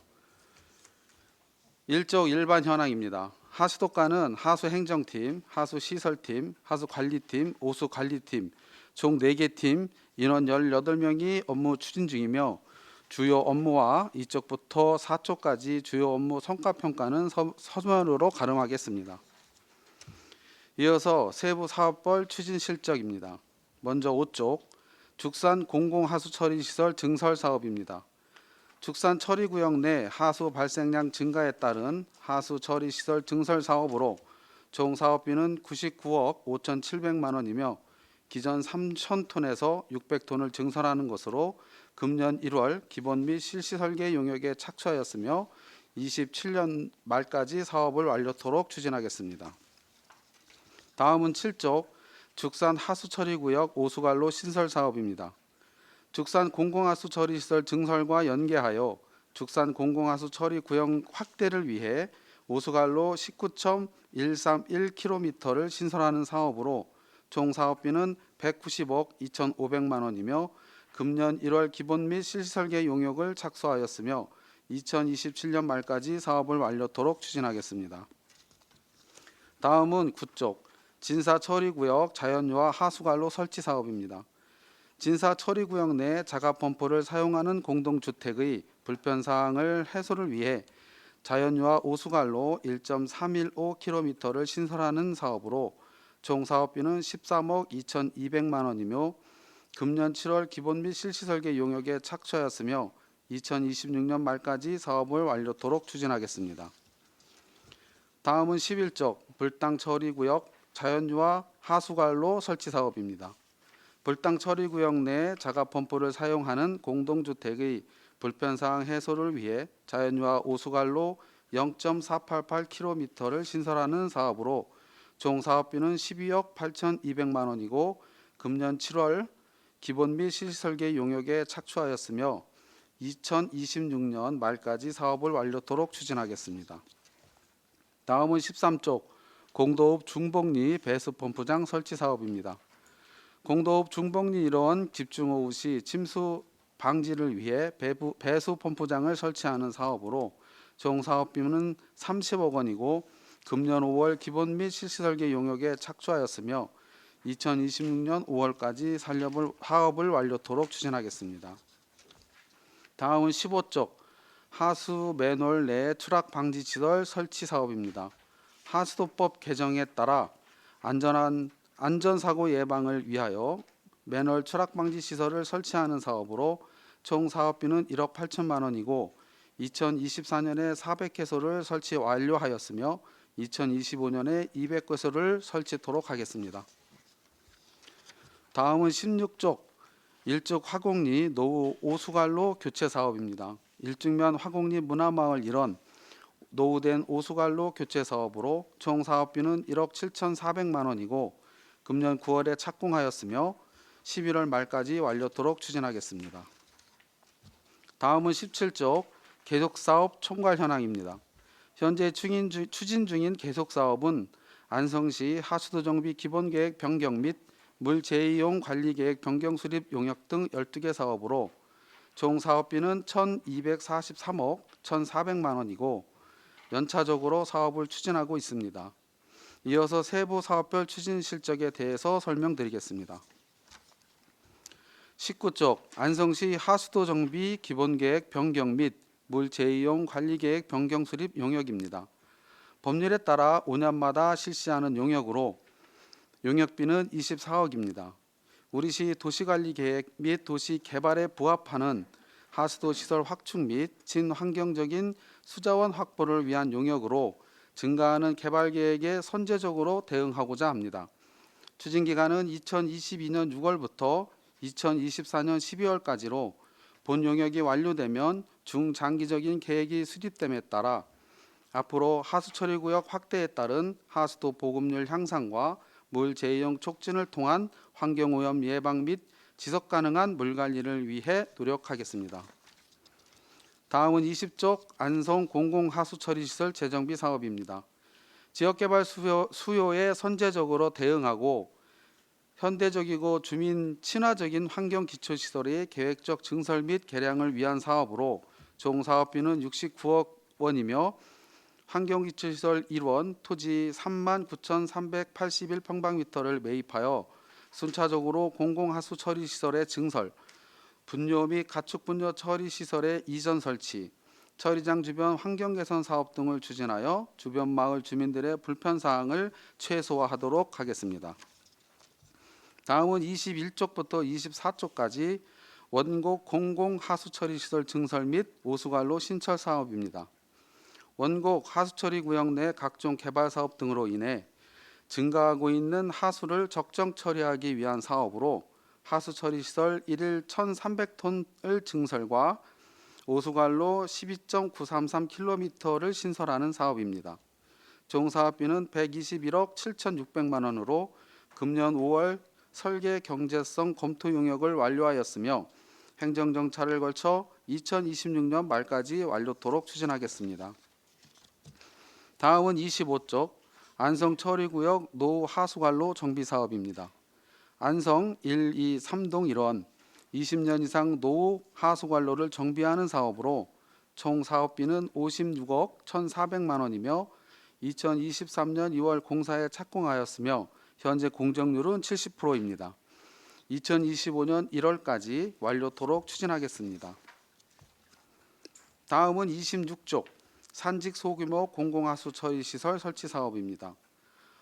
1조 일반 현황입니다. 하수도가는 하수행정팀, 하수시설팀, 하수관리팀, 오수관리팀 총 4개 팀 인원 18명이 업무 추진 중이며 주요 업무와 2쪽부터 4쪽까지 주요 업무 성과평가는 서면으로 가름하겠습니다. 이어서 세부 사업별 추진 실적입니다. 먼저 5쪽 죽산 공공하수처리시설 증설 사업입니다. 죽산 처리구역 내 하수 발생량 증가에 따른 하수처리시설 증설 사업으로 총 사업비는 99억 5,700만 원이며 기존 3,000톤에서 600톤을 증설하는 것으로 금년 1월 기본 및 실시 설계 용역에 착수하였으며 27년 말까지 사업을 완료토록 추진하겠습니다. 다음은 7쪽 죽산 하수처리구역 오수관로 신설 사업입니다. 죽산 공공하수처리시설 증설과 연계하여 죽산 공공하수처리구역 확대를 위해 오수관로 19.131km를 신설하는 사업으로 총 사업비는 190억 2,500만 원이며 금년 1월 기본 및 실시 설계 용역을 착수하였으며 2027년 말까지 사업을 완료토록 추진하겠습니다. 다음은 9쪽 진사 처리구역 자연유화 하수관로 설치 사업입니다. 진사 처리구역 내 자가 펌프를 사용하는 공동주택의 불편사항을 해소를 위해 자연유화 오수관로 1.315km를 신설하는 사업으로 총 사업비는 13억 2,200만 원이며 금년 7월 기본 및 실시 설계 용역에 착수하였으며 2026년 말까지 사업을 완료토록 추진하겠습니다. 다음은 11쪽 불당 처리구역 자연유화 하수관로 설치 사업입니다. 불당 처리구역 내 자가 펌프를 사용하는 공동주택의 불편사항 해소를 위해 자연유화 오수관로 0.488km를 신설하는 사업으로 총 사업비는 12억 8,200만 원이고 금년 7월 기본 및 실시 설계 용역에 착수하였으며 2026년 말까지 사업을 완료토록 추진하겠습니다. 다음은 13쪽 공도읍 중복리 배수펌프장 설치 사업입니다. 공도읍 중복리 일원 집중호우 시 침수 방지를 위해 배수펌프장을 설치하는 사업으로 총 사업비는 30억 원이고 금년 5월 기본 및 실시 설계 용역에 착수하였으며 2026년 5월까지 사업을 완료토록 추진하겠습니다. 다음은 15쪽 하수 맨홀 내 추락 방지 시설 설치 사업입니다. 하수도법 개정에 따라 안전사고 예방을 위하여 맨홀 추락 방지 시설을 설치하는 사업으로 총 사업비는 1억 8천만 원이고 2024년에 400개소를 설치 완료하였으며 2025년에 200개소를 설치토록 하겠습니다. 다음은 16쪽 일죽 화곡리 노후 오수관로 교체 사업입니다. 일죽면 화곡리 문화마을 일원 노후된 오수관로 교체 사업으로 총 사업비는 1억 7,400만 원이고 금년 9월에 착공하였으며 11월 말까지 완료토록 추진하겠습니다. 다음은 17쪽 계속사업 총괄 현황입니다. 현재 추진 중인 계속사업은 안성시 하수도 정비 기본계획 변경 및 물 재이용 관리계획 변경 수립 용역 등 12개 사업으로 총 사업비는 1,243억 1,400만 원이고 연차적으로 사업을 추진하고 있습니다. 이어서 세부 사업별 추진 실적에 대해서 설명드리겠습니다. 19쪽 안성시 하수도 정비 기본계획 변경 및 물 재이용 관리계획 변경 수립 용역입니다. 법률에 따라 5년마다 실시하는 용역으로 용역비는 24억입니다. 우리시 도시관리계획 및 도시개발에 부합하는 하수도 시설 확충 및 친환경적인 수자원 확보를 위한 용역으로 증가하는 개발계획에 선제적으로 대응하고자 합니다. 추진기간은 2022년 6월부터 2024년 12월까지로 본 용역이 완료되면 중장기적인 계획이 수립됨에 따라 앞으로 하수처리구역 확대에 따른 하수도 보급률 향상과 물 재이용 촉진을 통한 환경오염 예방 및 지속가능한 물관리를 위해 노력하겠습니다. 다음은 20쪽 안성 공공하수처리시설 재정비 사업입니다. 지역개발 수요에 선제적으로 대응하고 현대적이고 주민 친화적인 환경기초시설의 계획적 증설 및 개량을 위한 사업으로 총 사업비는 69억 원이며 환경기초시설 1원 토지 39,381평방미터를 매입하여 순차적으로 공공하수처리시설의 증설, 분뇨 및 가축분뇨 처리시설의 이전 설치, 처리장 주변 환경개선 사업 등을 추진하여 주변 마을 주민들의 불편사항을 최소화하도록 하겠습니다. 다음은 21쪽부터 24쪽까지 원곡 공공하수처리시설 증설 및 오수관로 신철 사업입니다. 원곡 하수처리구역 내 각종 개발사업 등으로 인해 증가하고 있는 하수를 적정 처리하기 위한 사업으로 하수처리시설 1일 1,300톤을 증설과 오수관로 12.933km를 신설하는 사업입니다. 총 사업비는 121억 7,600만 원으로 금년 5월 설계 경제성 검토 용역을 완료하였으며 행정정차를 걸쳐 2026년 말까지 완료토록 추진하겠습니다. 다음은 25쪽 안성 처리구역 노후 하수관로 정비 사업입니다. 안성 1, 2, 3동 일원 20년 이상 노후 하수관로를 정비하는 사업으로 총 사업비는 56억 1,400만 원이며 2023년 2월 공사에 착공하였으며 현재 공정률은 70%입니다. 2025년 1월까지 완료토록 추진하겠습니다. 다음은 26쪽 산직 소규모 공공하수 처리 시설 설치 사업입니다.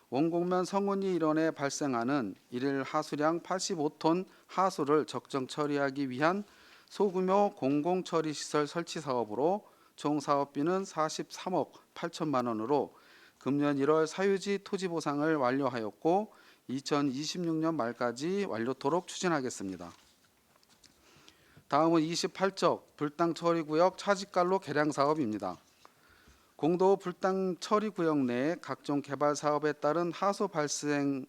원곡면 성운리 일원에 발생하는 일일 하수량 85톤 하수를 적정 처리하기 위한 소규모 공공 처리 시설 설치 사업으로 총 사업비는 43억 8천만 원으로 금년 1월 사유지 토지 보상을 완료하였고 2026년 말까지 완료토록 추진하겠습니다. 다음은 28쪽 불당 처리구역 차직관로 개량 사업입니다. 공도 불당 처리구역 내 각종 개발 사업에 따른 하수 발생을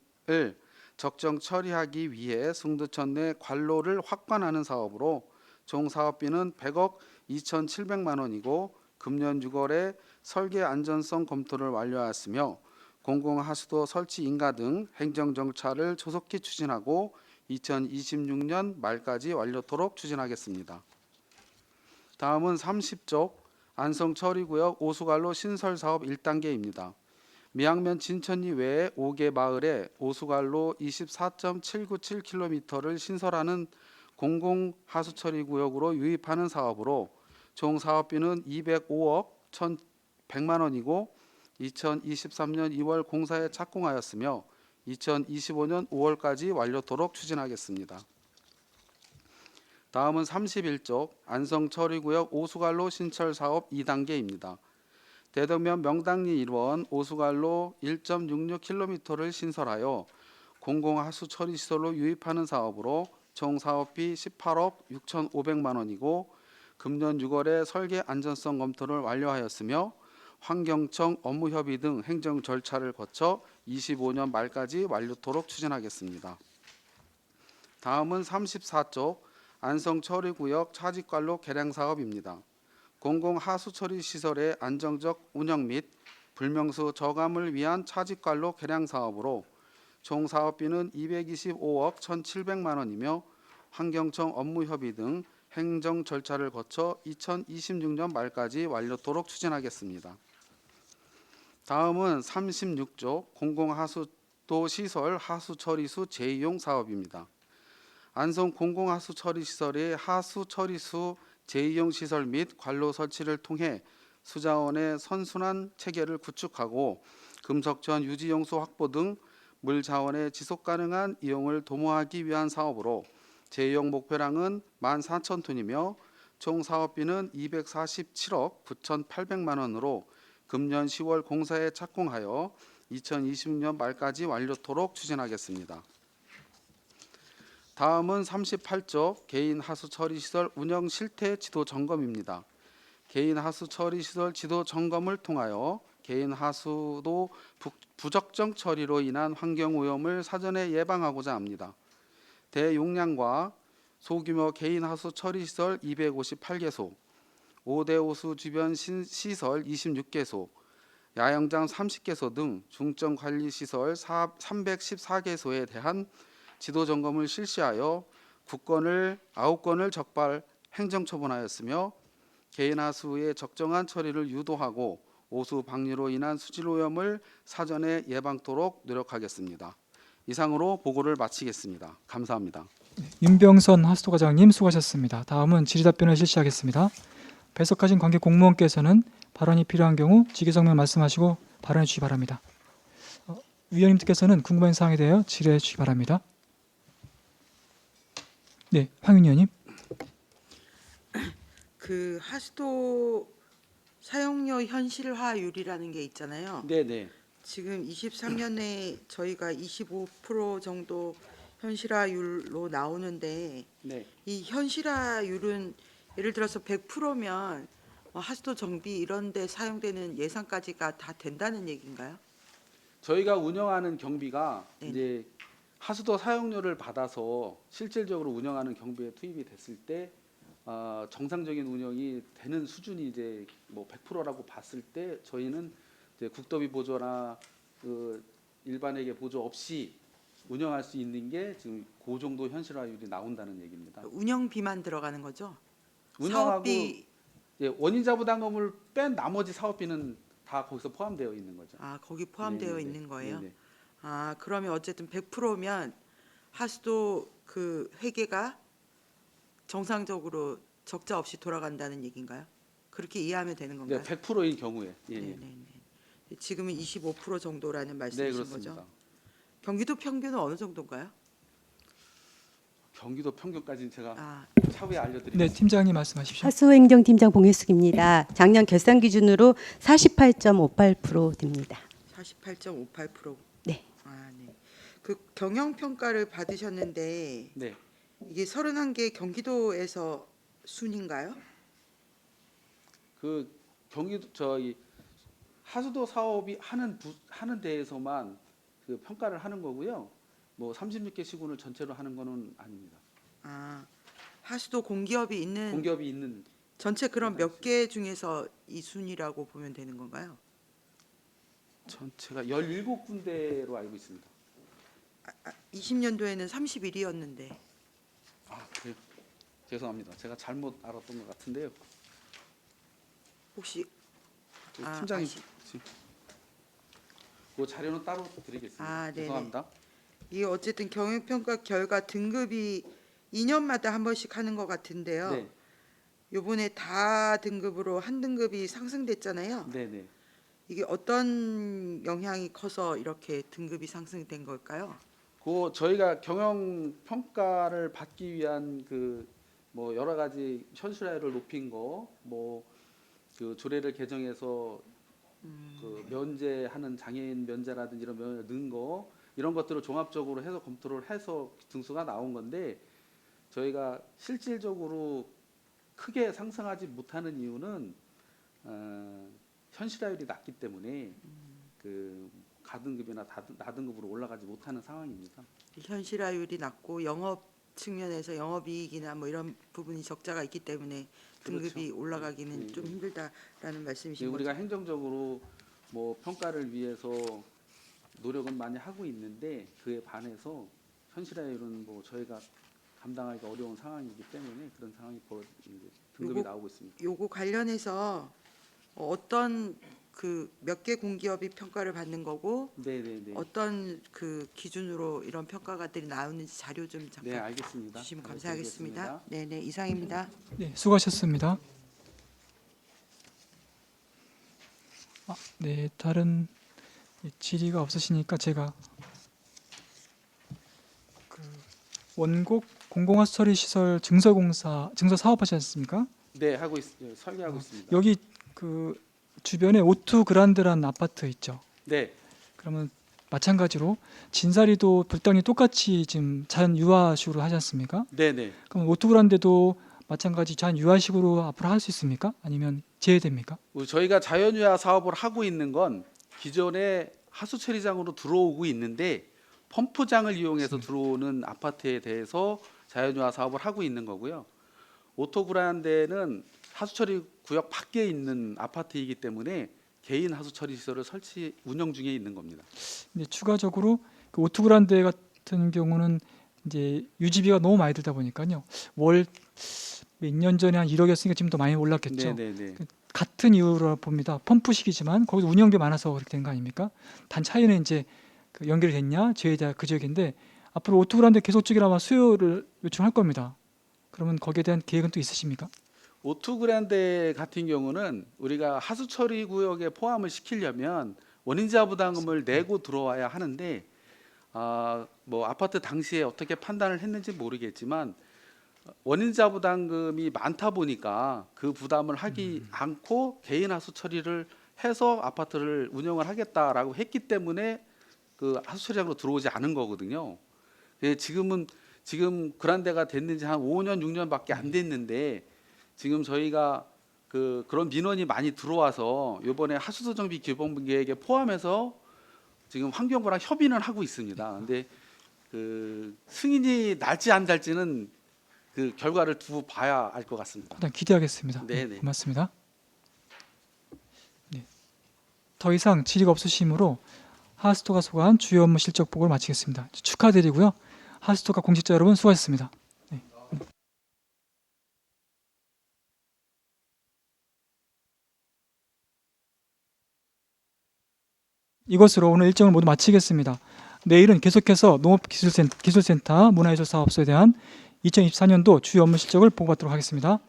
적정 처리하기 위해 숭두천 내 관로를 확관하는 사업으로 총 사업비는 100억 2,700만 원이고 금년 6월에 설계 안전성 검토를 완료하였으며 공공하수도 설치 인가 등 행정 절차를 조속히 추진하고 2026년 말까지 완료토록 추진하겠습니다. 다음은 30쪽 안성 처리구역 오수관로 신설 사업 1단계입니다. 미양면 진천리 외에 5개 마을에 오수관로 24.797km를 신설하는 공공하수처리구역으로 유입하는 사업으로 총 사업비는 205억 1,100만 원이고 2023년 2월 공사에 착공하였으며 2025년 5월까지 완료토록 추진하겠습니다. 다음은 31쪽 안성처리구역 오수관로 신설 사업 2단계입니다. 대덕면 명당리 1원 오수관로 1.66km를 신설하여 공공하수처리시설로 유입하는 사업으로 총 사업비 18억 6,500만 원이고 금년 6월에 설계 안전성 검토를 완료하였으며 환경청 업무협의 등 행정 절차를 거쳐 25년 말까지 완료토록 추진하겠습니다. 다음은 34쪽 안성처리구역 차직관로 개량 사업입니다. 공공하수처리시설의 안정적 운영 및 불명수 저감을 위한 차직관로 개량 사업으로 총 사업비는 225억 1,700만 원이며 환경청 업무협의 등 행정 절차를 거쳐 2026년 말까지 완료토록 추진하겠습니다. 다음은 36조 공공하수도 시설 하수처리수 재이용 사업입니다. 안성 공공하수처리시설의 하수처리수 재이용 시설 및 관로 설치를 통해 수자원의 선순환 체계를 구축하고 금속전 유지용수 확보 등 물자원의 지속가능한 이용을 도모하기 위한 사업으로 재이용 목표량은 14,000톤이며 총 사업비는 247억 9,800만 원으로 금년 10월 공사에 착공하여 2026년 말까지 완료토록 추진하겠습니다. 다음은 38조 개인 하수처리시설 운영 실태 지도 점검입니다. 개인 하수처리시설 지도 점검을 통하여 개인 하수도 부적정 처리로 인한 환경오염을 사전에 예방하고자 합니다. 대용량과 소규모 개인 하수 처리시설 258개소, 5대 호수 주변 시설 26개소, 야영장 30개소 등 중점 관리 시설 314개소에 대한 지도 점검을 실시하여 국건을 9건을 적발 행정 처분하였으며 개인 하수의 적정한 처리를 유도하고 오수 방류로 인한 수질 오염을 사전에 예방토록 노력하겠습니다. 이상으로 보고를 마치겠습니다. 감사합니다. 윤병선 하수도과장님 수고하셨습니다. 다음은 질의답변을 실시하겠습니다. 배석하신 관계 공무원께서는 발언이 필요한 경우 직위성명 말씀하시고 발언해 주시기 바랍니다. 위원님께서는 궁금한 사항에 대하여 질의해 주시기 바랍니다. 네, 황윤 의원님. 그 하수도 사용료 현실화율이라는 게 있잖아요. 네네. 지금 23년에 저희가 25% 정도 현실화율로 나오는데 네. 이 현실화율은 예를 들어서 100%면 하수도 정비 이런 데 사용되는 예산까지가 다 된다는 얘기인가요? 저희가 운영하는 경비가 네. 이제 하수도 사용료를 받아서 실질적으로 운영하는 경비에 투입이 됐을 때 정상적인 운영이 되는 수준이 이제 뭐 100%라고 봤을 때 저희는 이제 국도비 보조나 그 일반회계 보조 없이 운영할 수 있는 게 지금 그 정도 현실화율이 나온다는 얘기입니다. 운영비만 들어가는 거죠? 운영하고 사업비 예, 원인자 부담금을 뺀 나머지 사업비는 다 거기서 포함되어 있는 거죠. 거기 포함되어 네네네. 있는 거예요? 네네. 그러면 어쨌든 100%면 하수도 그 회계가 정상적으로 적자 없이 돌아간다는 얘기인가요? 그렇게 이해하면 되는 건가요? 네, 100%인 경우에. 예, 예. 네네네. 지금은 25% 정도라는 네, 말씀이신 그렇습니다. 거죠? 경기도 평균은 어느 정도인가요? 경기도 평균까지는 제가 아, 차후에 알려드리겠습니다. 네, 팀장님 말씀하십시오. 하수행정팀장 봉혜숙입니다. 작년 결산 기준으로 48.58% 됩니다. 48.58%. 네. 네. 그 경영 평가를 받으셨는데 네, 이게 31개 경기도에서 순인가요? 그 경기도 저희 하수도 사업이 하는 데에서만 그 평가를 하는 거고요. 뭐 36개 시군을 전체로 하는 거는 아닙니다. 하수도 공기업이 있는 공기업이 있는 전체 그럼 몇 개 중에서 이 순이라고 보면 되는 건가요? 전체가 17군데로 알고 있습니다. 20년도에는 31이었는데 그래요? 죄송합니다. 제가 잘못 알았던 것 같은데요. 혹시 그 팀장님 그 자료는 따로 드리겠습니다. 네네. 죄송합니다. 이게 어쨌든 경영 평가 결과 등급이 2년마다 한 번씩 하는 것 같은데요. 네, 요번에 다 등급으로 한 등급이 상승됐잖아요. 네, 네. 이게 어떤 영향이 커서 이렇게 등급이 상승된 걸까요? 그 저희가 경영 평가를 받기 위한 그 뭐 여러 가지 현실화율을 높인 거, 뭐 그 조례를 개정해서 그 면제하는 장애인 면제라든지 이런 면을 넣은 거 이런 것들을 종합적으로 해서 검토를 해서 등수가 나온 건데 저희가 실질적으로 크게 상승하지 못하는 이유는 현실화율이 낮기 때문에 그 가등급이나 나등급으로 올라가지 못하는 상황입니다. 현실화율이 낮고 영업 측면에서 영업이익이나 뭐 이런 부분이 적자가 있기 때문에 등급이 그렇죠. 올라가기는 네, 좀 네. 힘들다라는 말씀이신 네, 거죠? 우리가 행정적으로 뭐 평가를 위해서 노력은 많이 하고 있는데 그에 반해서 현실화율은 뭐 저희가 감당하기가 어려운 상황이기 때문에 그런 상황이 이제 등급이 요거- 나오고 있습니다. 요거 관련해서 어떤 그 몇 개 공기업이 평가를 받는 거고 네, 네, 네. 어떤 그 기준으로 이런 평가가들이 나오는지 자료 좀 네, 잠깐 알겠습니다. 주시면 알려드리겠습니다. 감사하겠습니다. 네네 이상입니다. 네, 수고하셨습니다. 네, 다른 질의가 없으시니까 제가 그 원곡 공공하수 처리 시설 증서 사업하지 않습니까? 네, 설계하고 있습니다. 여기 그 주변에 오투 그란드라는 아파트 있죠. 네, 그러면 마찬가지로 진사리도 불당이 똑같이 지금 자연 유화식으로 하지 않습니까? 네, 네. 그럼 오투 그란데도 마찬가지 자연 유화식으로 앞으로 할 수 있습니까? 아니면 제외됩니까? 저희가 자연유화 사업을 하고 있는 건 기존의 하수 처리장으로 들어오고 있는데 펌프장을 이용해서 들어오는 아파트에 대해서 자연유화 사업을 하고 있는 거고요. 오토그란데는 하수처리 구역 밖에 있는 아파트이기 때문에 개인 하수처리 시설을 운영 중에 있는 겁니다. 근데 추가적으로 그 오투 그란데 같은 경우는 이제 유지비가 너무 많이 들다 보니까요. 월 몇 년 전에 한 1억이었으니까 지금 더 많이 올랐겠죠. 네, 네, 네. 같은 이유로 봅니다. 펌프식이지만 거기서 운영비 많아서 그렇게 된 거 아닙니까? 단 차이는 이제 그 연결이 됐냐 제외다 그 지역인데 앞으로 오투 그란데 계속적으로 아마 수요를 요청할 겁니다. 그러면 거기에 대한 계획은 또 있으십니까? 오투그란데 같은 경우는 우리가 하수처리 구역에 포함을 시키려면 원인자 부담금을 내고 들어와야 하는데 뭐 아파트 당시에 어떻게 판단을 했는지 모르겠지만 원인자 부담금이 많다 보니까 그 부담을 하기 않고 개인 하수처리를 해서 아파트를 운영을 하겠다라고 했기 때문에 그 하수처리장으로 들어오지 않은 거거든요. 지금 그란데가 됐는지 한 5년 6년밖에 안 됐는데 지금 저희가 그런 민원이 많이 들어와서 이번에 하수도 정비 기본 계획에 포함해서 지금 환경부랑 협의는 하고 있습니다. 근데 그 승인이 날지 안 날지는 그 결과를 두고 봐야 알 것 같습니다. 일단 기대하겠습니다. 네네. 고맙습니다. 네. 더 이상 질의가 없으시므로 하스토가 소관 주요 업무 실적 보고를 마치겠습니다. 축하드리고요. 하스토가 공직자 여러분 수고하셨습니다. 네. 이것으로 오늘 일정을 모두 마치겠습니다. 내일은 계속해서 농업기술센터 문화예술 사업소에 대한 2024년도 주요 업무 실적을 보고받도록 하겠습니다.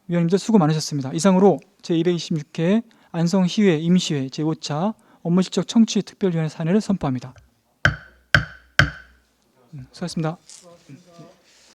위원님들 수고 많으셨습니다. 이상으로 제226회 안성시의회 임시회 제5차 업무실적 청취 특별위원회 사내를 선포합니다. 수고하셨습니다.